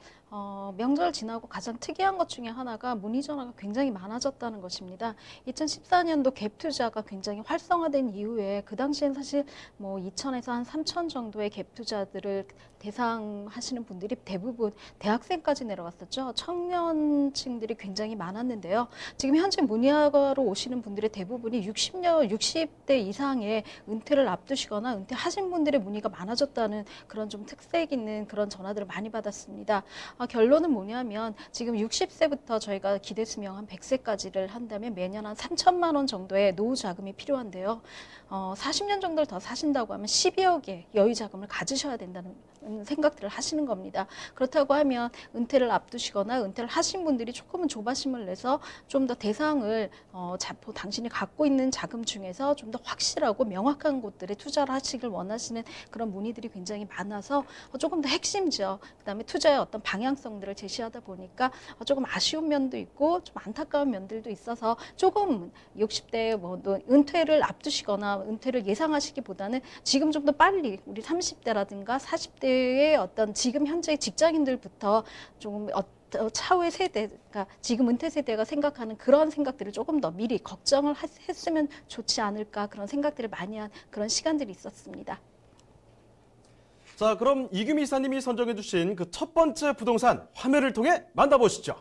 명절 지나고 가장 특이한 것 중에 하나가 문의 전화가 굉장히 많아졌다는 것입니다. 2014년도 갭 투자가 굉장히 활성화된 이후에 그 당시엔 사실 뭐 2천에서 한 3천 정도의 갭 투자들을 대상하시는 분들이 대부분 대학생까지 내려왔었죠. 청년층들이 굉장히 많았는데요. 지금 현재 문의하러 오시는 분들의 대부분이 60대 이상의 은퇴를 앞두시거나 은퇴하신 분들의 문의가 많아졌다는 그런 좀 특색 있는 그런 전화들을 많이 받았습니다. 결론은 뭐냐면 지금 60세부터 저희가 기대 수명 한 100세까지를 한다면 매년 한 3천만 원 정도의 노후 자금이 필요한데요. 40년 정도를 더 사신다고 하면 12억 의 여유 자금을 가지셔야 된다는 생각들을 하시는 겁니다. 그렇다고 하면 은퇴를 앞두시거나 은퇴를 하신 분들이 조금은 조바심을 내서 좀 더 대상을 당신이 갖고 있는 자금 중에서 좀 더 확실하고 명확한 곳들에 투자를 하시길 원하시는 그런 문의들이 굉장히 많아서 조금 더 핵심죠. 그다음에 투자의 어떤 방향성들을 제시하다 보니까 조금 아쉬운 면도 있고 좀 안타까운 면들도 있어서 조금 60대에 뭐 은퇴를 앞두시거나 은퇴를 예상하시기보다는 지금 좀 더 빨리 우리 30대라든가 40대의 어떤 지금 현재 직장인들부터 조금 차후의 세대, 그러니까 지금 은퇴 세대가 생각하는 그런 생각들을 조금 더 미리 걱정을 했으면 좋지 않을까, 그런 생각들을 많이 한 그런 시간들이 있었습니다. 자, 그럼 이규미 이사님이 선정해 주신 그 첫 번째 부동산 화면을 통해 만나보시죠.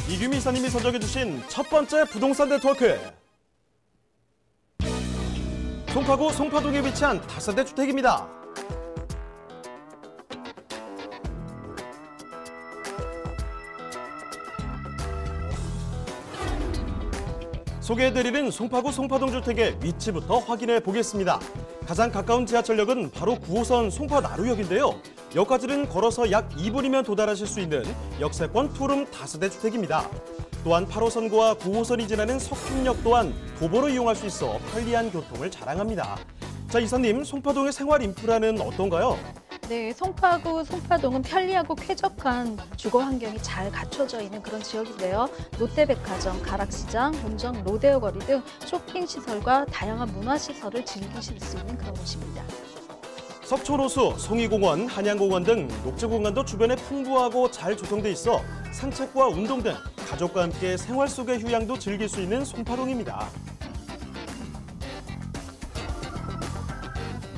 이규미 이사님이 선정해 주신 첫 번째 부동산 네트워크. 송파구 송파동에 위치한 다세대 주택입니다. 소개해드리는 송파구 송파동 주택의 위치부터 확인해 보겠습니다. 가장 가까운 지하철역은 바로 9호선 송파나루역인데요. 역까지는 걸어서 약 2분이면 도달하실 수 있는 역세권 투룸 다세대 주택입니다. 또한 8호선과 9호선이 지나는 석촌역 또한 도보로 이용할 수 있어 편리한 교통을 자랑합니다. 자, 이사님, 송파동의 생활 인프라는 어떤가요? 네, 송파구, 송파동은 편리하고 쾌적한 주거 환경이 잘 갖춰져 있는 그런 지역인데요. 롯데백화점, 가락시장, 문정, 로데오 거리 등 쇼핑시설과 다양한 문화시설을 즐기실 수 있는 그런 곳입니다. 석촌호수, 송이공원, 한양공원 등 녹지공간도 주변에 풍부하고 잘 조성돼 있어 산책과 운동 등 가족과 함께 생활 속의 휴양도 즐길 수 있는 송파동입니다.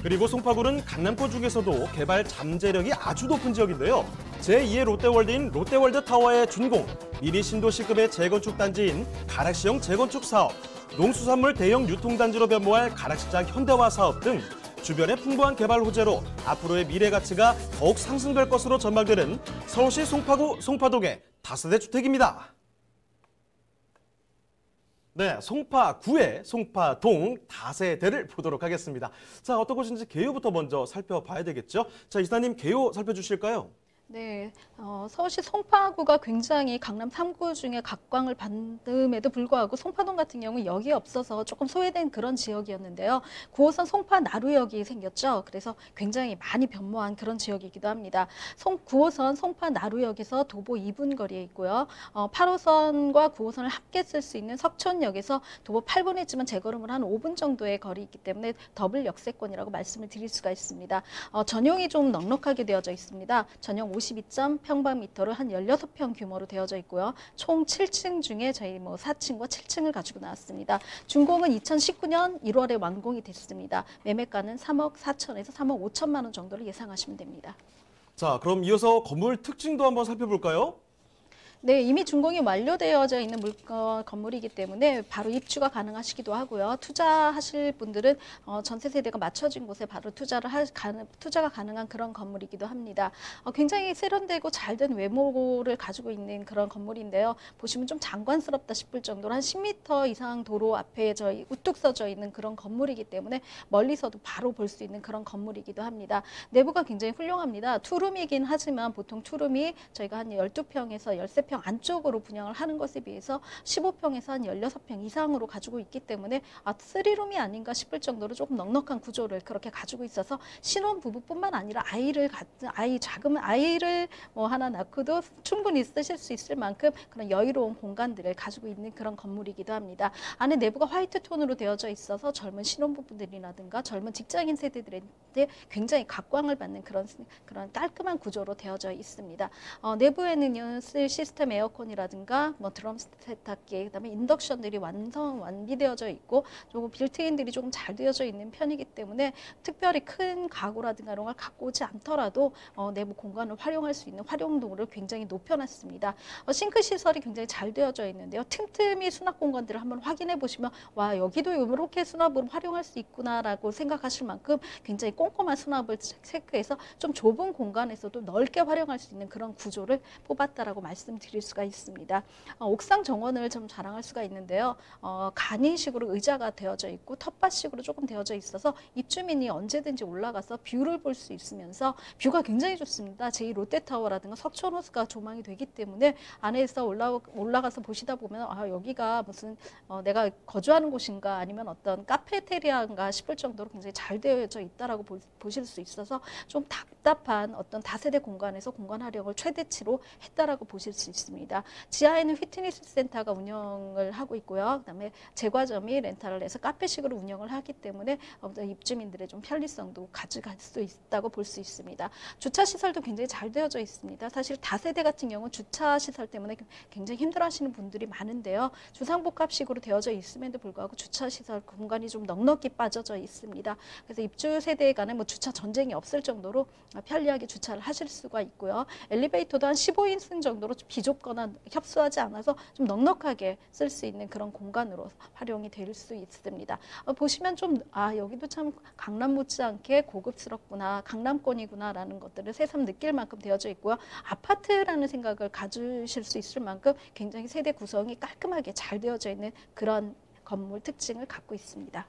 그리고 송파구는 강남권 중에서도 개발 잠재력이 아주 높은 지역인데요. 제2의 롯데월드인 롯데월드타워의 준공, 미니 신도시급의 재건축 단지인 가락시형 재건축 사업, 농수산물 대형 유통단지로 변모할 가락시장 현대화 사업 등 주변의 풍부한 개발 호재로 앞으로의 미래 가치가 더욱 상승될 것으로 전망되는 서울시 송파구 송파동의 다세대 주택입니다. 네, 송파구의 송파동 다세대를 보도록 하겠습니다. 자, 어떤 곳인지 개요부터 먼저 살펴봐야 되겠죠? 자, 이사님 개요 살펴주실까요? 네, 서울시 송파구가 굉장히 강남 3구 중에 각광을 받음에도 불구하고 송파동 같은 경우 역이 없어서 조금 소외된 그런 지역이었는데요. 9호선 송파나루역이 생겼죠. 그래서 굉장히 많이 변모한 그런 지역이기도 합니다. 9호선 송파나루역에서 도보 2분 거리에 있고요. 8호선과 9호선을 함께 쓸 수 있는 석촌역에서 도보 8분 했지만 재걸음을 한 5분 정도의 거리 있기 때문에 더블 역세권이라고 말씀을 드릴 수가 있습니다. 전용이 좀 넉넉하게 되어져 있습니다. 전용 52평방미터로 한 16평 규모로 되어져 있고요. 총 7층 중에 저희 4층과 7층을 가지고 나왔습니다. 준공은 2019년 1월에 완공이 됐습니다. 매매가는 3억 4천에서 3억 5천만 원 정도를 예상하시면 됩니다. 자, 그럼 이어서 건물 특징도 한번 살펴볼까요? 네, 이미 준공이 완료되어져 있는 건물이기 때문에 바로 입주가 가능하시기도 하고요. 투자하실 분들은 전세 세대가 맞춰진 곳에 바로 투자가 가능한 그런 건물이기도 합니다. 굉장히 세련되고 잘된 외모를 가지고 있는 그런 건물인데요. 보시면 좀 장관스럽다 싶을 정도로 한 10m 이상 도로 앞에 우뚝 서져 있는 그런 건물이기 때문에 멀리서도 바로 볼 수 있는 그런 건물이기도 합니다. 내부가 굉장히 훌륭합니다. 투룸이긴 하지만 보통 투룸이 저희가 한 12평에서 13평 안쪽으로 분양을 하는 것에 비해서 15평에서 한 16평 이상으로 가지고 있기 때문에 3룸이 아닌가 싶을 정도로 조금 넉넉한 구조를 그렇게 가지고 있어서 신혼부부뿐만 아니라 작은 아이를 하나 낳고도 충분히 쓰실 수 있을 만큼 그런 여유로운 공간들을 가지고 있는 그런 건물이기도 합니다. 안에 내부가 화이트 톤으로 되어져 있어서 젊은 신혼부부들이라든가 젊은 직장인 세대들한테 굉장히 각광을 받는 그런 깔끔한 구조로 되어져 있습니다. 내부에는요, 쓸 시스템 에어컨이라든가 드럼 세탁기, 그다음에 인덕션들이 완비되어져 있고 조금 빌트인들이 조금 잘 되어져 있는 편이기 때문에 특별히 큰 가구라든가 이런 걸 갖고 오지 않더라도 내부 공간을 활용할 수 있는 활용도를 굉장히 높여놨습니다. 싱크 시설이 굉장히 잘 되어져 있는데요. 틈틈이 수납 공간들을 한번 확인해 보시면 와, 여기도 이렇게 수납으로 활용할 수 있구나라고 생각하실 만큼 굉장히 꼼꼼한 수납을 체크해서 좀 좁은 공간에서도 넓게 활용할 수 있는 그런 구조를 뽑았다라고 말씀드릴 수가 있습니다. 옥상 정원을 좀 자랑할 수가 있는데요. 간이식으로 의자가 되어져 있고 텃밭식으로 조금 되어져 있어서 입주민이 언제든지 올라가서 뷰를 볼 수 있으면서 뷰가 굉장히 좋습니다. 제2 롯데타워라든가 석촌호수가 조망이 되기 때문에 안에서 올라가서 보시다 보면 여기가 무슨 내가 거주하는 곳인가 아니면 어떤 카페테리아인가 싶을 정도로 굉장히 잘 되어져 있다라고 보실 수 있어서 좀 답답한 어떤 다세대 공간에서 공간 활용을 최대치로 했다라고 보실 수 있습니다. 지하에는 피트니스 센터가 운영을 하고 있고요. 그다음에 제과점이 렌탈을 해서 카페식으로 운영을 하기 때문에 입주민들의 좀 편리성도 가져갈 수 있다고 볼 수 있습니다. 주차 시설도 굉장히 잘 되어져 있습니다. 사실 다세대 같은 경우는 주차 시설 때문에 굉장히 힘들어하시는 분들이 많은데요. 주상복합식으로 되어져 있음에도 불구하고 주차 시설 공간이 좀 넉넉히 빠져져 있습니다. 그래서 입주 세대 간에 주차 전쟁이 없을 정도로 편리하게 주차를 하실 수가 있고요. 엘리베이터도 한 15인승 정도로 좁거나 협소하지 않아서 좀 넉넉하게 쓸 수 있는 그런 공간으로 활용이 될 수 있습니다. 보시면 좀 여기도 참 강남 못지않게 고급스럽구나, 강남권이구나라는 것들을 새삼 느낄 만큼 되어져 있고요. 아파트라는 생각을 가지실 수 있을 만큼 굉장히 세대 구성이 깔끔하게 잘 되어져 있는 그런 건물 특징을 갖고 있습니다.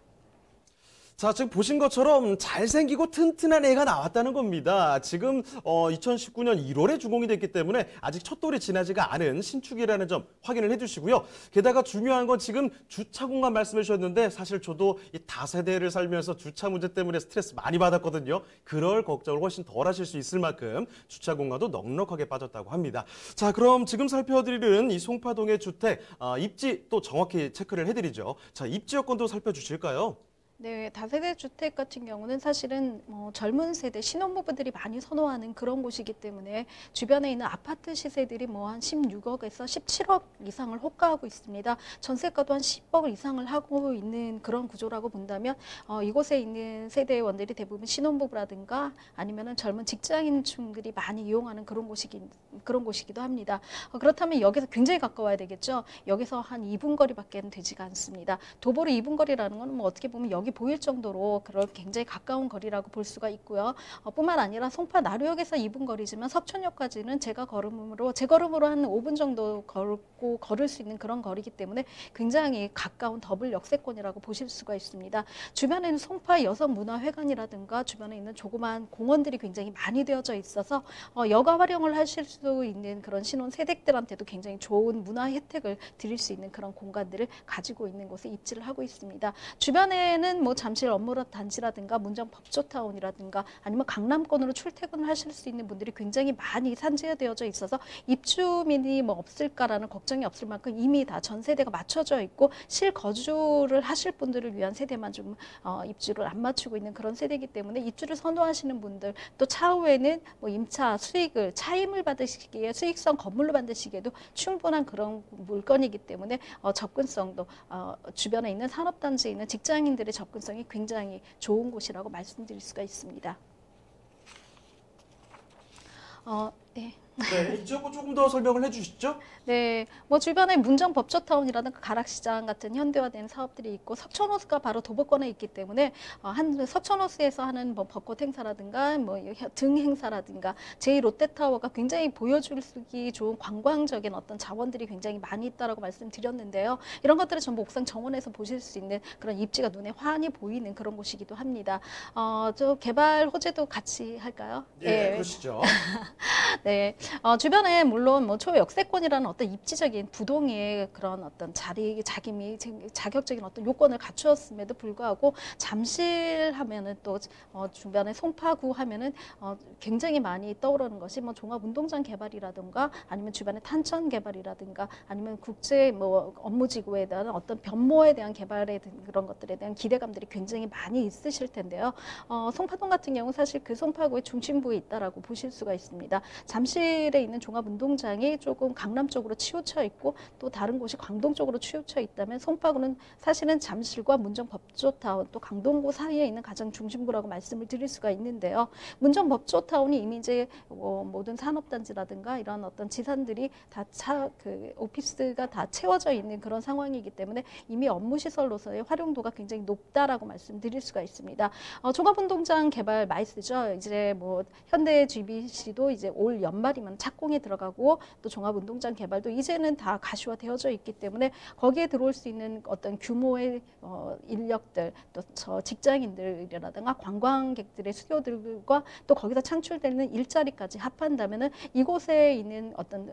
자, 지금 보신 것처럼 잘생기고 튼튼한 애가 나왔다는 겁니다. 지금 2019년 1월에 준공이 됐기 때문에 아직 첫 돌이 지나지가 않은 신축이라는 점 확인을 해주시고요. 게다가 중요한 건 지금 주차 공간 말씀해 주셨는데 사실 저도 이 다세대를 살면서 주차 문제 때문에 스트레스 많이 받았거든요. 그럴 걱정을 훨씬 덜 하실 수 있을 만큼 주차 공간도 넉넉하게 빠졌다고 합니다. 자, 그럼 지금 살펴드리는 이 송파동의 주택 입지 또 정확히 체크를 해드리죠. 자, 입지 여건도 살펴주실까요? 네, 다세대 주택 같은 경우는 사실은 젊은 세대 신혼부부들이 많이 선호하는 그런 곳이기 때문에 주변에 있는 아파트 시세들이 한 16억에서 17억 이상을 호가하고 있습니다. 전세가도 한 10억 이상을 하고 있는 그런 구조라고 본다면 이곳에 있는 세대원들이 대부분 신혼부부라든가 아니면은 젊은 직장인층들이 많이 이용하는 그런 곳이기도 합니다. 그렇다면 여기서 굉장히 가까워야 되겠죠. 여기서 한 2분 거리밖에 되지가 않습니다. 도보로 2분 거리라는 건 어떻게 보면 여기 보일 정도로 그런 굉장히 가까운 거리라고 볼 수가 있고요. 뿐만 아니라 송파 나루역에서 2분 거리지만 석촌역까지는 제 걸음으로 한 5분 정도 걸을 수 있는 그런 거리이기 때문에 굉장히 가까운 더블 역세권이라고 보실 수가 있습니다. 주변에는 송파 여성문화회관이라든가 주변에 있는 조그마한 공원들이 굉장히 많이 되어져 있어서 여가 활용을 하실 수 있는 그런 신혼 세대들한테도 굉장히 좋은 문화 혜택을 드릴 수 있는 그런 공간들을 가지고 있는 곳에 입지를 하고 있습니다. 주변에는 잠실 업무로 단지라든가 문정 법조타운이라든가 아니면 강남권으로 출퇴근을 하실 수 있는 분들이 굉장히 많이 산재되어져 있어서 입주민이 없을까라는 걱정이 없을 만큼 이미 다 전 세대가 맞춰져 있고 실거주를 하실 분들을 위한 세대만 좀 입주를 안 맞추고 있는 그런 세대이기 때문에 입주를 선호하시는 분들 또 차후에는 임차 수익을 차임을 받으시기에 수익성 건물로 만드시기에도 충분한 그런 물건이기 때문에 접근성도 주변에 있는 산업단지에 있는 직장인들의 접근성이 굉장히 좋은 곳이라고 말씀드릴 수가 있습니다. 네. 네, 입지 여건 조금 더 설명을 해주시죠. 네, 주변에 문정 법조타운이라든가 가락시장 같은 현대화된 사업들이 있고 석촌호수가 바로 도보권에 있기 때문에 석촌호수에서 하는 벚꽃 행사라든가 등 행사라든가 제2롯데타워가 굉장히 보여주기 좋은 관광적인 어떤 자원들이 굉장히 많이 있다라고 말씀드렸는데요. 이런 것들을 전부 옥상 정원에서 보실 수 있는 그런 입지가 눈에 환히 보이는 그런 곳이기도 합니다. 저 개발 호재도 같이 할까요? 네, 그러시죠. 네. 주변에 물론 초역세권이라는 어떤 입지적인 부동의 그런 어떤 자기미, 자격적인 어떤 요건을 갖추었음에도 불구하고 잠실 하면은 또 주변에 송파구 하면은 굉장히 많이 떠오르는 것이 종합운동장 개발이라든가 아니면 주변에 탄천 개발이라든가 아니면 국제 업무지구에 대한 어떤 변모에 대한 개발에 그런 것들에 대한 기대감들이 굉장히 많이 있으실 텐데요. 송파동 같은 경우 사실 그 송파구의 중심부에 있다라고 보실 수가 있습니다. 잠실에 있는 종합운동장이 조금 강남 쪽으로 치우쳐 있고 또 다른 곳이 광동 쪽으로 치우쳐 있다면 송파구는 사실은 잠실과 문정 법조타운 또 강동구 사이에 있는 가장 중심구라고 말씀을 드릴 수가 있는데요. 문정 법조타운이 이미 이제 모든 산업단지라든가 이런 어떤 지산들이 다 오피스가 다 채워져 있는 그런 상황이기 때문에 이미 업무시설로서의 활용도가 굉장히 높다라고 말씀드릴 수가 있습니다. 종합운동장 개발 마이스죠. 이제 현대 GBC도 이제 올 연말이면 착공에 들어가고 또 종합운동장 개발도 이제는 다 가시화되어져 있기 때문에 거기에 들어올 수 있는 어떤 규모의 인력들 또 직장인들이라든가 관광객들의 수요들과 또 거기서 창출되는 일자리까지 합한다면은 이곳에 있는 어떤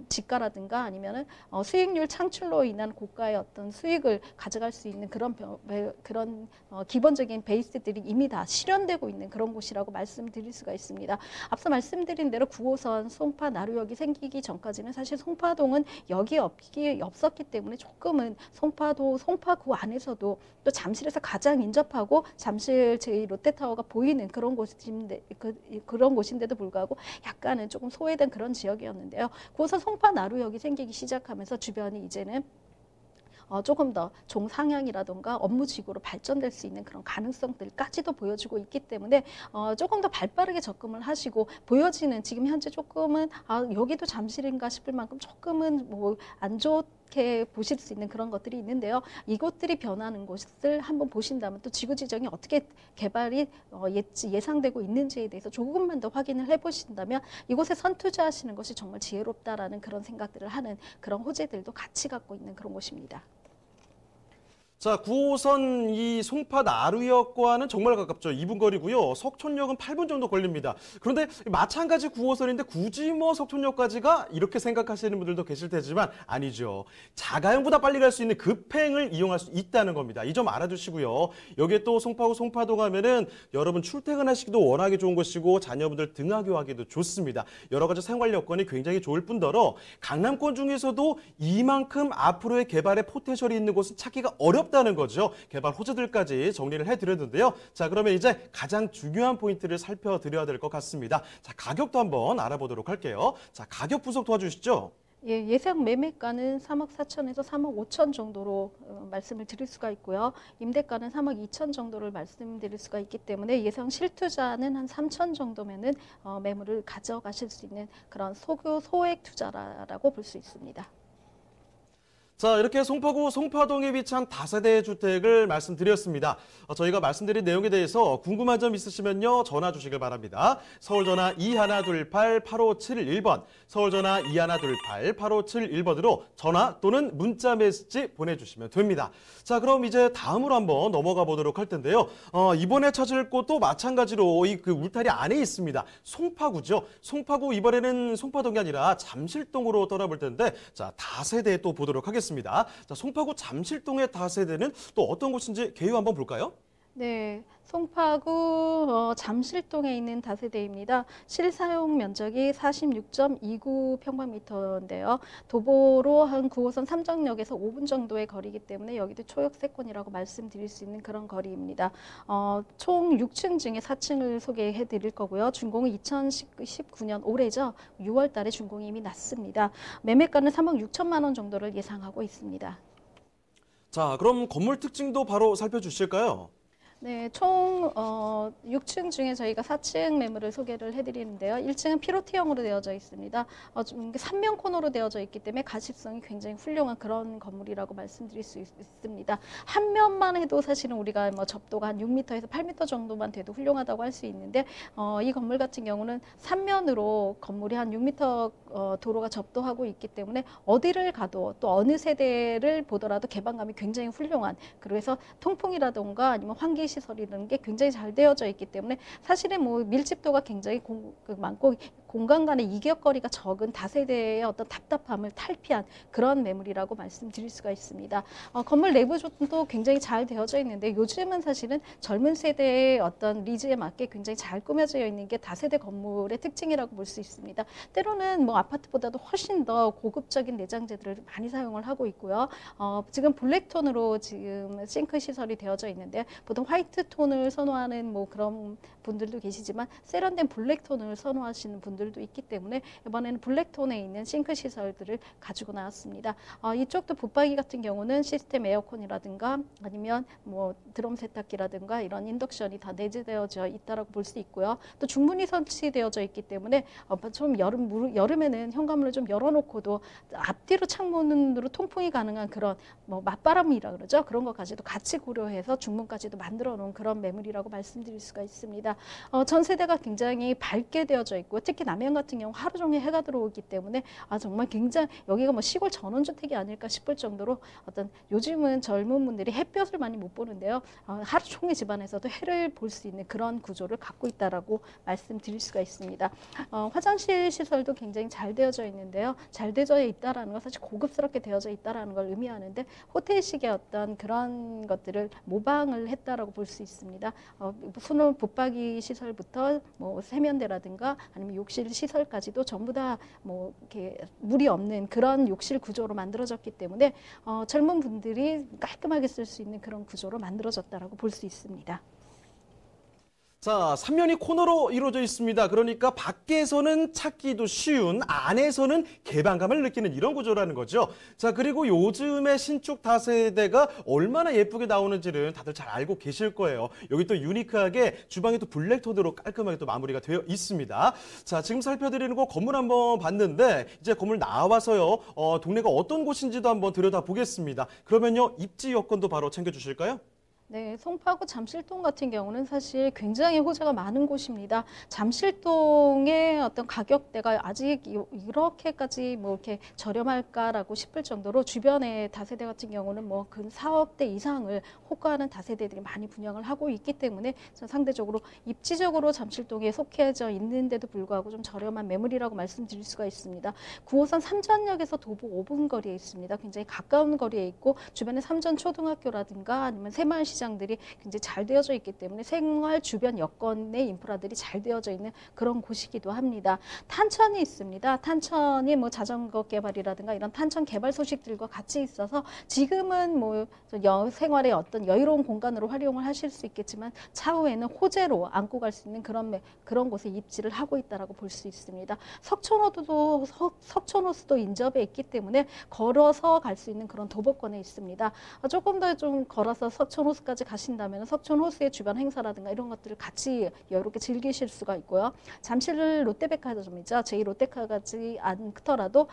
지가라든가 아니면은 수익률 창출로 인한 고가의 어떤 수익을 가져갈 수 있는 그런 기본적인 베이스들이 이미 다 실현되고 있는 그런 곳이라고 말씀드릴 수가 있습니다. 앞서 말씀드린 대로 9호선 송파 나루역이 생기기 전까지는 사실 송파동은 역이 없었기 때문에 조금은 송파구 안에서도 또 잠실에서 가장 인접하고 잠실 제2롯데타워가 보이는 그런 곳인데도 불구하고 약간은 조금 소외된 그런 지역이었는데요. 9호선 송파 나루역이 생기기 시작하면서 주변이 이제는 조금 더 종상향이라든가 업무지구로 발전될 수 있는 그런 가능성들까지도 보여주고 있기 때문에 조금 더 발빠르게 접근을 하시고 보여지는 지금 현재 조금은 여기도 잠실인가 싶을 만큼 조금은 뭐 안 좋게 보실 수 있는 그런 것들이 있는데요. 이것들이 변하는 곳을 한번 보신다면 또 지구 지정이 어떻게 개발이 예상되고 있는지에 대해서 조금만 더 확인을 해보신다면 이곳에 선투자하시는 것이 정말 지혜롭다라는 그런 생각들을 하는 그런 호재들도 같이 갖고 있는 그런 곳입니다. 자, 9호선 이 송파 나루역과는 정말 가깝죠. 2분 거리고요. 석촌역은 8분 정도 걸립니다. 그런데 마찬가지 9호선인데 굳이 뭐 석촌역까지가 이렇게 생각하시는 분들도 계실 테지만 아니죠. 자가용보다 빨리 갈 수 있는 급행을 이용할 수 있다는 겁니다. 이 점 알아두시고요. 여기에 또 송파구 송파동 하면은 여러분 출퇴근하시기도 워낙에 좋은 곳이고 자녀분들 등하교하기도 좋습니다. 여러 가지 생활 여건이 굉장히 좋을 뿐더러 강남권 중에서도 이만큼 앞으로의 개발의 포텐셜이 있는 곳은 찾기가 어렵다는 거죠. 개발 호재들까지 정리를 해드렸는데요. 자, 그러면 이제 가장 중요한 포인트를 살펴드려야 될 것 같습니다. 자, 가격도 한번 알아보도록 할게요. 자, 가격 분석 도와주시죠. 예, 예상 매매가는 3억 4천에서 3억 5천 정도로 말씀을 드릴 수가 있고요. 임대가는 3억 2천 정도를 말씀드릴 수가 있기 때문에 예상 실투자는 한 3천 정도면은 매물을 가져가실 수 있는 그런 소액 투자라고 볼 수 있습니다. 자, 이렇게 송파구 송파동에 위치한 다세대 주택을 말씀드렸습니다. 저희가 말씀드린 내용에 대해서 궁금한 점 있으시면요, 전화 주시길 바랍니다. 서울전화 2128-8571번, 서울전화 2128-8571번으로 전화 또는 문자 메시지 보내주시면 됩니다. 자, 그럼 이제 다음으로 한번 넘어가 보도록 할 텐데요. 이번에 찾을 곳도 마찬가지로 그 울타리 안에 있습니다. 송파구죠. 송파구 이번에는 송파동이 아니라 잠실동으로 떠나볼 텐데, 자, 다세대 또 보도록 하겠습니다. 자, 송파구 잠실동의 다세대는 또 어떤 곳인지 개요 한번 볼까요? 네, 송파구 잠실동에 있는 다세대입니다. 실사용 면적이 46.29평방미터인데요. 도보로 한 9호선 삼정역에서 5분 정도의 거리이기 때문에 여기도 초역세권이라고 말씀드릴 수 있는 그런 거리입니다. 총 6층 중에 4층을 소개해 드릴 거고요. 준공은 2019년 올해죠. 6월 달에 준공이 이미 났습니다. 매매가는 3억 6천만 원 정도를 예상하고 있습니다. 자, 그럼 건물 특징도 바로 살펴주실까요? 네, 총 6층 중에 저희가 4층 매물을 소개를 해드리는데요. 1층은 피로티형으로 되어져 있습니다. 좀 3면 코너로 되어져 있기 때문에 가십성이 굉장히 훌륭한 그런 건물이라고 말씀드릴 수 있습니다. 한 면만 해도 사실은 우리가 뭐 접도가 한 6m에서 8m 정도만 돼도 훌륭하다고 할 수 있는데 이 건물 같은 경우는 3면으로 건물이 한 6m 도로가 접도하고 있기 때문에 어디를 가도 또 어느 세대를 보더라도 개방감이 굉장히 훌륭한, 그래서 통풍이라던가 아니면 환기 시설이라는 게 굉장히 잘 되어져 있기 때문에 사실은 뭐 밀집도가 굉장히 많고 공간 간의 이격거리가 적은 다세대의 어떤 답답함을 탈피한 그런 매물이라고 말씀드릴 수가 있습니다. 건물 내부도 굉장히 잘 되어져 있는데 요즘은 사실은 젊은 세대의 어떤 니즈에 맞게 굉장히 잘 꾸며져 있는 게 다세대 건물의 특징이라고 볼 수 있습니다. 때로는 뭐 아파트보다도 훨씬 더 고급적인 내장재들을 많이 사용을 하고 있고요. 지금 블랙톤으로 지금 싱크 시설이 되어져 있는데 보통 화이트 톤을 선호하는 뭐 그런 분들도 계시지만 세련된 블랙톤을 선호하시는 분들도 있기 때문에 이번에는 블랙톤에 있는 싱크 시설들을 가지고 나왔습니다. 이쪽도 붙박이 같은 경우는 시스템 에어컨이라든가 아니면 뭐 드럼 세탁기라든가 이런 인덕션이 다 내재되어져 있다라고 볼 수 있고요. 또 중문이 설치되어져 있기 때문에 좀 여름에는 현관문을 좀 열어놓고도 앞뒤로 창문으로 통풍이 가능한 그런 뭐 맞바람이라 그러죠. 그런 것까지도 같이 고려해서 중문까지도 만들어 놓은 그런 매물이라고 말씀드릴 수가 있습니다. 전 세대가 굉장히 밝게 되어져 있고 특히 남양 같은 경우 하루 종일 해가 들어오기 때문에 정말 굉장히 여기가 뭐 시골 전원주택이 아닐까 싶을 정도로 어떤 요즘은 젊은 분들이 햇볕을 많이 못 보는데요. 하루 종일 집안에서도 해를 볼 수 있는 그런 구조를 갖고 있다라고 말씀드릴 수가 있습니다. 화장실 시설도 굉장히 잘 되어져 있는데요. 잘 되어져 있다라는 건 사실 고급스럽게 되어져 있다라는 걸 의미하는데 호텔식의 어떤 그런 것들을 모방을 했다라고 볼 수 있습니다. 수놓 붙박이 시설부터 뭐 세면대라든가 아니면 욕실 시설까지도 전부 다 뭐 이렇게 물이 없는 그런 욕실 구조로 만들어졌기 때문에 젊은 분들이 깔끔하게 쓸 수 있는 그런 구조로 만들어졌다라고 볼 수 있습니다. 자, 3면이 코너로 이루어져 있습니다. 그러니까 밖에서는 찾기도 쉬운, 안에서는 개방감을 느끼는 이런 구조라는 거죠. 자, 그리고 요즘의 신축 다세대가 얼마나 예쁘게 나오는지는 다들 잘 알고 계실 거예요. 여기 또 유니크하게 주방이 또 블랙톤으로 깔끔하게 또 마무리가 되어 있습니다. 자, 지금 살펴드리는 거 건물 한번 봤는데 이제 건물 나와서요. 동네가 어떤 곳인지도 한번 들여다보겠습니다. 그러면요, 입지 여건도 바로 챙겨주실까요? 네, 송파구 잠실동 같은 경우는 사실 굉장히 호재가 많은 곳입니다. 잠실동의 어떤 가격대가 아직 이렇게까지 뭐 이렇게 저렴할까라고 싶을 정도로 주변의 다세대 같은 경우는 뭐 근 4억대 이상을 호가하는 다세대들이 많이 분양을 하고 있기 때문에 상대적으로 입지적으로 잠실동에 속해져 있는데도 불구하고 좀 저렴한 매물이라고 말씀드릴 수가 있습니다. 9호선 삼전역에서 도보 5분 거리에 있습니다. 굉장히 가까운 거리에 있고 주변에 삼전초등학교라든가 아니면 새마을시장 들이 굉장히 잘 되어져 있기 때문에 생활 주변 여건의 인프라들이 잘 되어져 있는 그런 곳이기도 합니다. 탄천이 있습니다. 탄천이 뭐 자전거 개발이라든가 이런 탄천 개발 소식들과 같이 있어서 지금은 뭐 생활의 어떤 여유로운 공간으로 활용을 하실 수 있겠지만 차후에는 호재로 안고 갈 수 있는 그런 곳에 입지를 하고 있다라고 볼 수 있습니다. 석촌호수도 인접해 있기 때문에 걸어서 갈 수 있는 그런 도보권에 있습니다. 조금 더 좀 걸어서 석촌호수까지 가신다면 석촌호수의 주변 행사라든가 이런 것들을 같이 여유롭게 즐기실 수가 있고요. 잠실 롯데백화점이죠. 제2롯데카가지 않더라도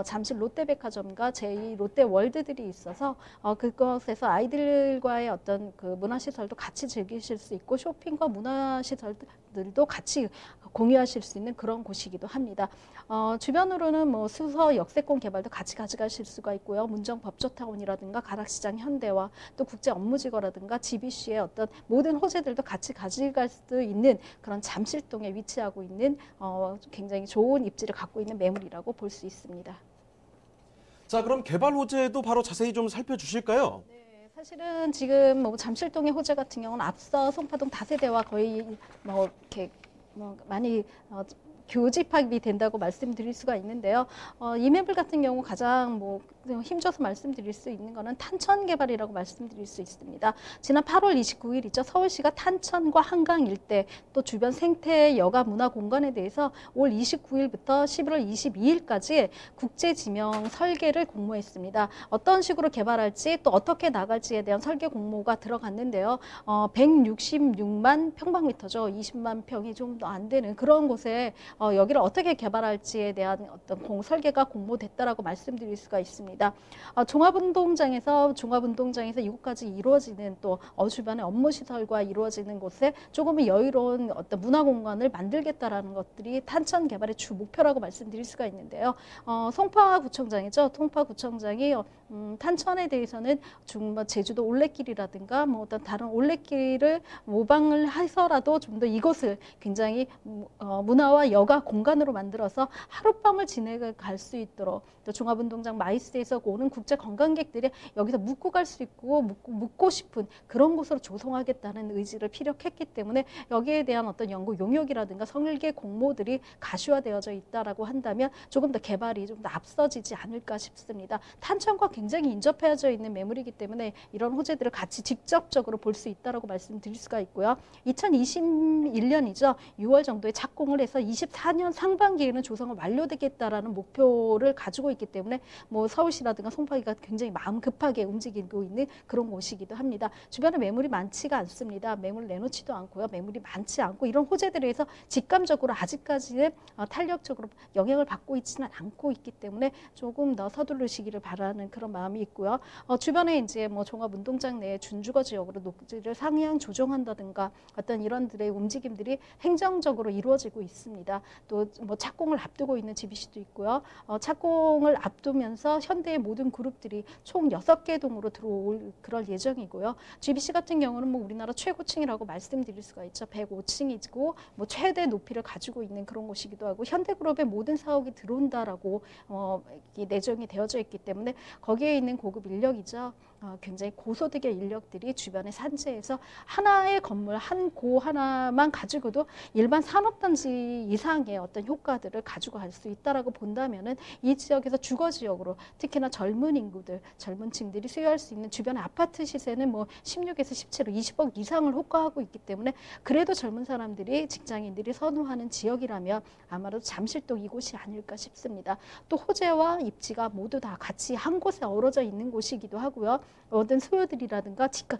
잠실 롯데백화점과 제2롯데월드들이 있어서 그것에서 아이들과의 어떤 그 문화시설도 같이 즐기실 수 있고 쇼핑과 문화시설들도 같이 공유하실 수 있는 그런 곳이기도 합니다. 주변으로는 뭐 수서 역세권 개발도 같이 가져가실 수가 있고요. 문정 법조타운이라든가 가락시장 현대와 또 국제 업무지거라든가 GBC의 어떤 모든 호재들도 같이 가져갈 수 있는 그런 잠실동에 위치하고 있는 굉장히 좋은 입지를 갖고 있는 매물이라고 볼 수 있습니다. 자, 그럼 개발 호재도 바로 자세히 좀 살펴주실까요? 네, 사실은 지금 뭐 잠실동의 호재 같은 경우는 앞서 송파동 다세대와 거의 뭐 이렇게 많이 교집합이 된다고 말씀드릴 수가 있는데요. 이 매물 같은 경우 가장 뭐 힘줘서 말씀드릴 수 있는 거는 탄천 개발이라고 말씀드릴 수 있습니다. 지난 8월 29일이죠. 서울시가 탄천과 한강 일대 또 주변 생태 여가 문화 공간에 대해서 올 29일부터 11월 22일까지 국제 지명 설계를 공모했습니다. 어떤 식으로 개발할지 또 어떻게 나갈지에 대한 설계 공모가 들어갔는데요. 166만 평방미터죠. 20만 평이 좀 더 안 되는 그런 곳에 여기를 어떻게 개발할지에 대한 어떤 설계가 공모됐다라고 말씀드릴 수가 있습니다. 종합운동장에서 이곳까지 이루어지는 또 주변의 업무시설과 이루어지는 곳에 조금은 여유로운 어떤 문화공간을 만들겠다라는 것들이 탄천 개발의 주 목표라고 말씀드릴 수가 있는데요. 송파구청장이죠. 송파구청장이 탄천에 대해서는 제주도 올레길이라든가 뭐 어떤 다른 올레길을 모방을 해서라도 좀 더 이곳을 굉장히 문화와 여가 공간으로 만들어서 하룻밤을 지내고 갈 수 있도록 또 종합운동장 마이스에서 오는 국제 관광객들이 여기서 묵고 갈 수 있고 묵고 싶은 그런 곳으로 조성하겠다는 의지를 피력했기 때문에 여기에 대한 어떤 연구 용역이라든가 설계 공모들이 가시화되어져 있다라고 한다면 조금 더 개발이 좀 더 앞서지지 않을까 싶습니다. 탄천과 굉장히 인접해져 있는 매물이기 때문에 이런 호재들을 같이 직접적으로 볼 수 있다라고 말씀드릴 수가 있고요. 2021년이죠. 6월 정도에 착공을 해서 24년 상반기에는 조성을 완료되겠다라는 목표를 가지고 있기 때문에 뭐 서울시라든가 송파구가 굉장히 마음 급하게 움직이고 있는 그런 곳이기도 합니다. 주변에 매물이 많지가 않습니다. 매물 내놓지도 않고요. 매물이 많지 않고 이런 호재들에 의해서 직감적으로 아직까지는 탄력적으로 영향을 받고 있지는 않고 있기 때문에 조금 더 서두르시기를 바라는 그런 마음이 있고요. 주변에 이제 뭐 종합운동장 내 준주거 지역으로 녹지를 상향 조정한다든가 어떤 이런들의 움직임들이 행정적으로 이루어지고 있습니다. 또 뭐 착공을 앞두고 있는 GBC도 있고요. 착공을 앞두면서 현대의 모든 그룹들이 총 6개 동으로 들어올 그럴 예정이고요. GBC 같은 경우는 뭐 우리나라 최고층이라고 말씀드릴 수가 있죠. 105층이고 뭐 최대 높이를 가지고 있는 그런 곳이기도 하고 현대그룹의 모든 사옥이 들어온다라고 내정이 되어져 있기 때문에 거기에 있는 고급 인력이죠. 굉장히 고소득의 인력들이 주변의 산지에서 하나의 건물 한 고 하나만 가지고도 일반 산업단지 이상의 어떤 효과들을 가지고 갈 수 있다라고 본다면은 이 지역에서 주거 지역으로 특히나 젊은 인구들, 젊은 층들이 수요할 수 있는 주변의 아파트 시세는 뭐 16에서 17억, 20억 이상을 호가하고 있기 때문에 그래도 젊은 사람들이 직장인들이 선호하는 지역이라면 아마도 잠실동 이곳이 아닐까 싶습니다. 또 호재와 입지가 모두 다 같이 한 곳에 어우러져 있는 곳이기도 하고요. 얻은 소요들이라든가 지가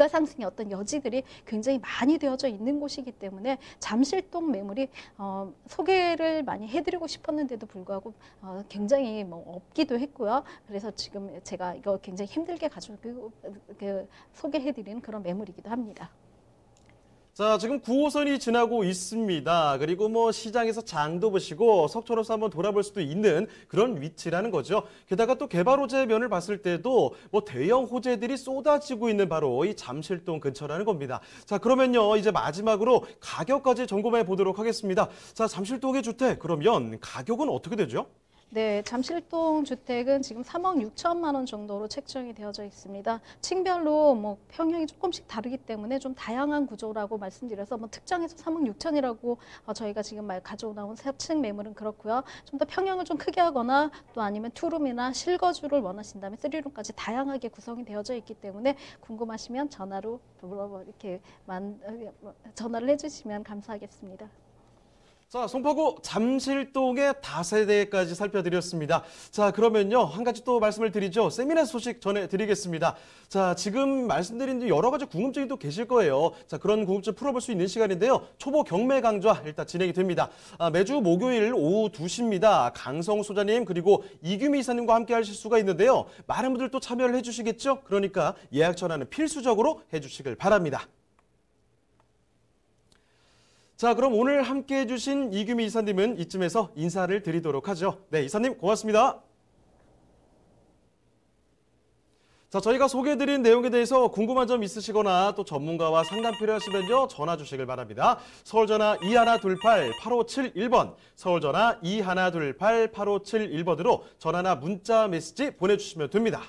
상승의 어떤 여지들이 굉장히 많이 되어져 있는 곳이기 때문에 잠실동 매물이 소개를 많이 해드리고 싶었는데도 불구하고 굉장히 뭐 없기도 했고요. 그래서 지금 제가 이거 굉장히 힘들게 가지고 소개해드리는 그런 매물이기도 합니다. 자, 지금 9호선이 지나고 있습니다. 그리고 뭐 시장에서 장도 보시고 석촌호수 한번 돌아볼 수도 있는 그런 위치라는 거죠. 게다가 또 개발 호재 면을 봤을 때도 뭐 대형 호재들이 쏟아지고 있는 바로 이 잠실동 근처라는 겁니다. 자, 그러면요, 이제 마지막으로 가격까지 점검해 보도록 하겠습니다. 자, 잠실동의 주택, 그러면 가격은 어떻게 되죠? 네, 잠실동 주택은 지금 3억 6천만 원 정도로 책정이 되어져 있습니다. 층별로 뭐 평형이 조금씩 다르기 때문에 좀 다양한 구조라고 말씀드려서 뭐 특정해서 3억 6천이라고 저희가 지금 가지고 나온 4층 매물은 그렇고요. 좀 더 평형을 좀 크게 하거나 또 아니면 투룸이나 실거주를 원하신다면 3룸까지 다양하게 구성이 되어져 있기 때문에 궁금하시면 전화로 이렇게 전화를 해주시면 감사하겠습니다. 자, 송파구 잠실동의 다세대까지 살펴드렸습니다. 자, 그러면요, 한 가지 또 말씀을 드리죠. 세미나 소식 전해드리겠습니다. 자, 지금 말씀드린 여러 가지 궁금증이 또 계실 거예요. 자, 그런 궁금증 풀어볼 수 있는 시간인데요. 초보 경매 강좌 일단 진행이 됩니다. 매주 목요일 오후 2시입니다. 강성 소장님 그리고 이규미 이사님과 함께 하실 수가 있는데요. 많은 분들 또 참여를 해주시겠죠? 그러니까 예약 전화는 필수적으로 해주시길 바랍니다. 자, 그럼 오늘 함께해 주신 이규미 이사님은 이쯤에서 인사를 드리도록 하죠. 네, 이사님 고맙습니다. 자, 저희가 소개해드린 내용에 대해서 궁금한 점 있으시거나 또 전문가와 상담 필요하시면요, 전화 주시길 바랍니다. 서울전화 2128-8571번, 서울전화 2128-8571번으로 전화나 문자 메시지 보내주시면 됩니다.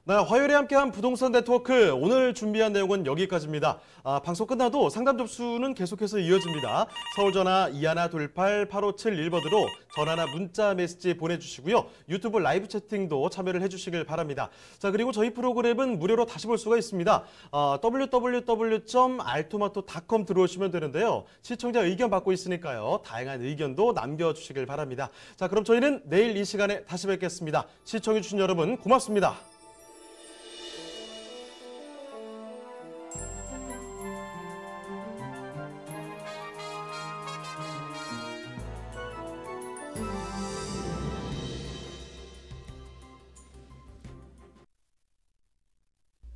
네, 화요일에 함께한 부동산 네트워크, 오늘 준비한 내용은 여기까지입니다. 방송 끝나도 상담 접수는 계속해서 이어집니다. 서울전화 2128-8571번으로 전화나 문자 메시지 보내주시고요. 유튜브 라이브 채팅도 참여를 해주시길 바랍니다. 자, 그리고 저희 프로그램은 무료로 다시 볼 수가 있습니다. www.altomato.com 들어오시면 되는데요. 시청자 의견 받고 있으니까요. 다양한 의견도 남겨주시길 바랍니다. 자, 그럼 저희는 내일 이 시간에 다시 뵙겠습니다. 시청해주신 여러분 고맙습니다.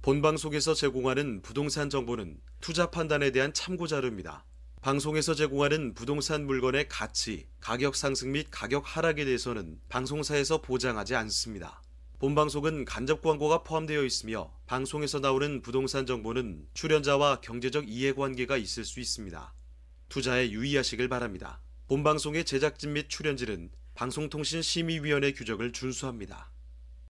본방송에서 제공하는 부동산 정보는 투자 판단에 대한 참고 자료입니다. 방송에서 제공하는 부동산 물건의 가치, 가격 상승 및 가격 하락에 대해서는 방송사에서 보장하지 않습니다. 본방송은 간접 광고가 포함되어 있으며 방송에서 나오는 부동산 정보는 출연자와 경제적 이해관계가 있을 수 있습니다. 투자에 유의하시길 바랍니다. 본방송의 제작진 및 출연진은 방송통신심의위원회 규정을 준수합니다.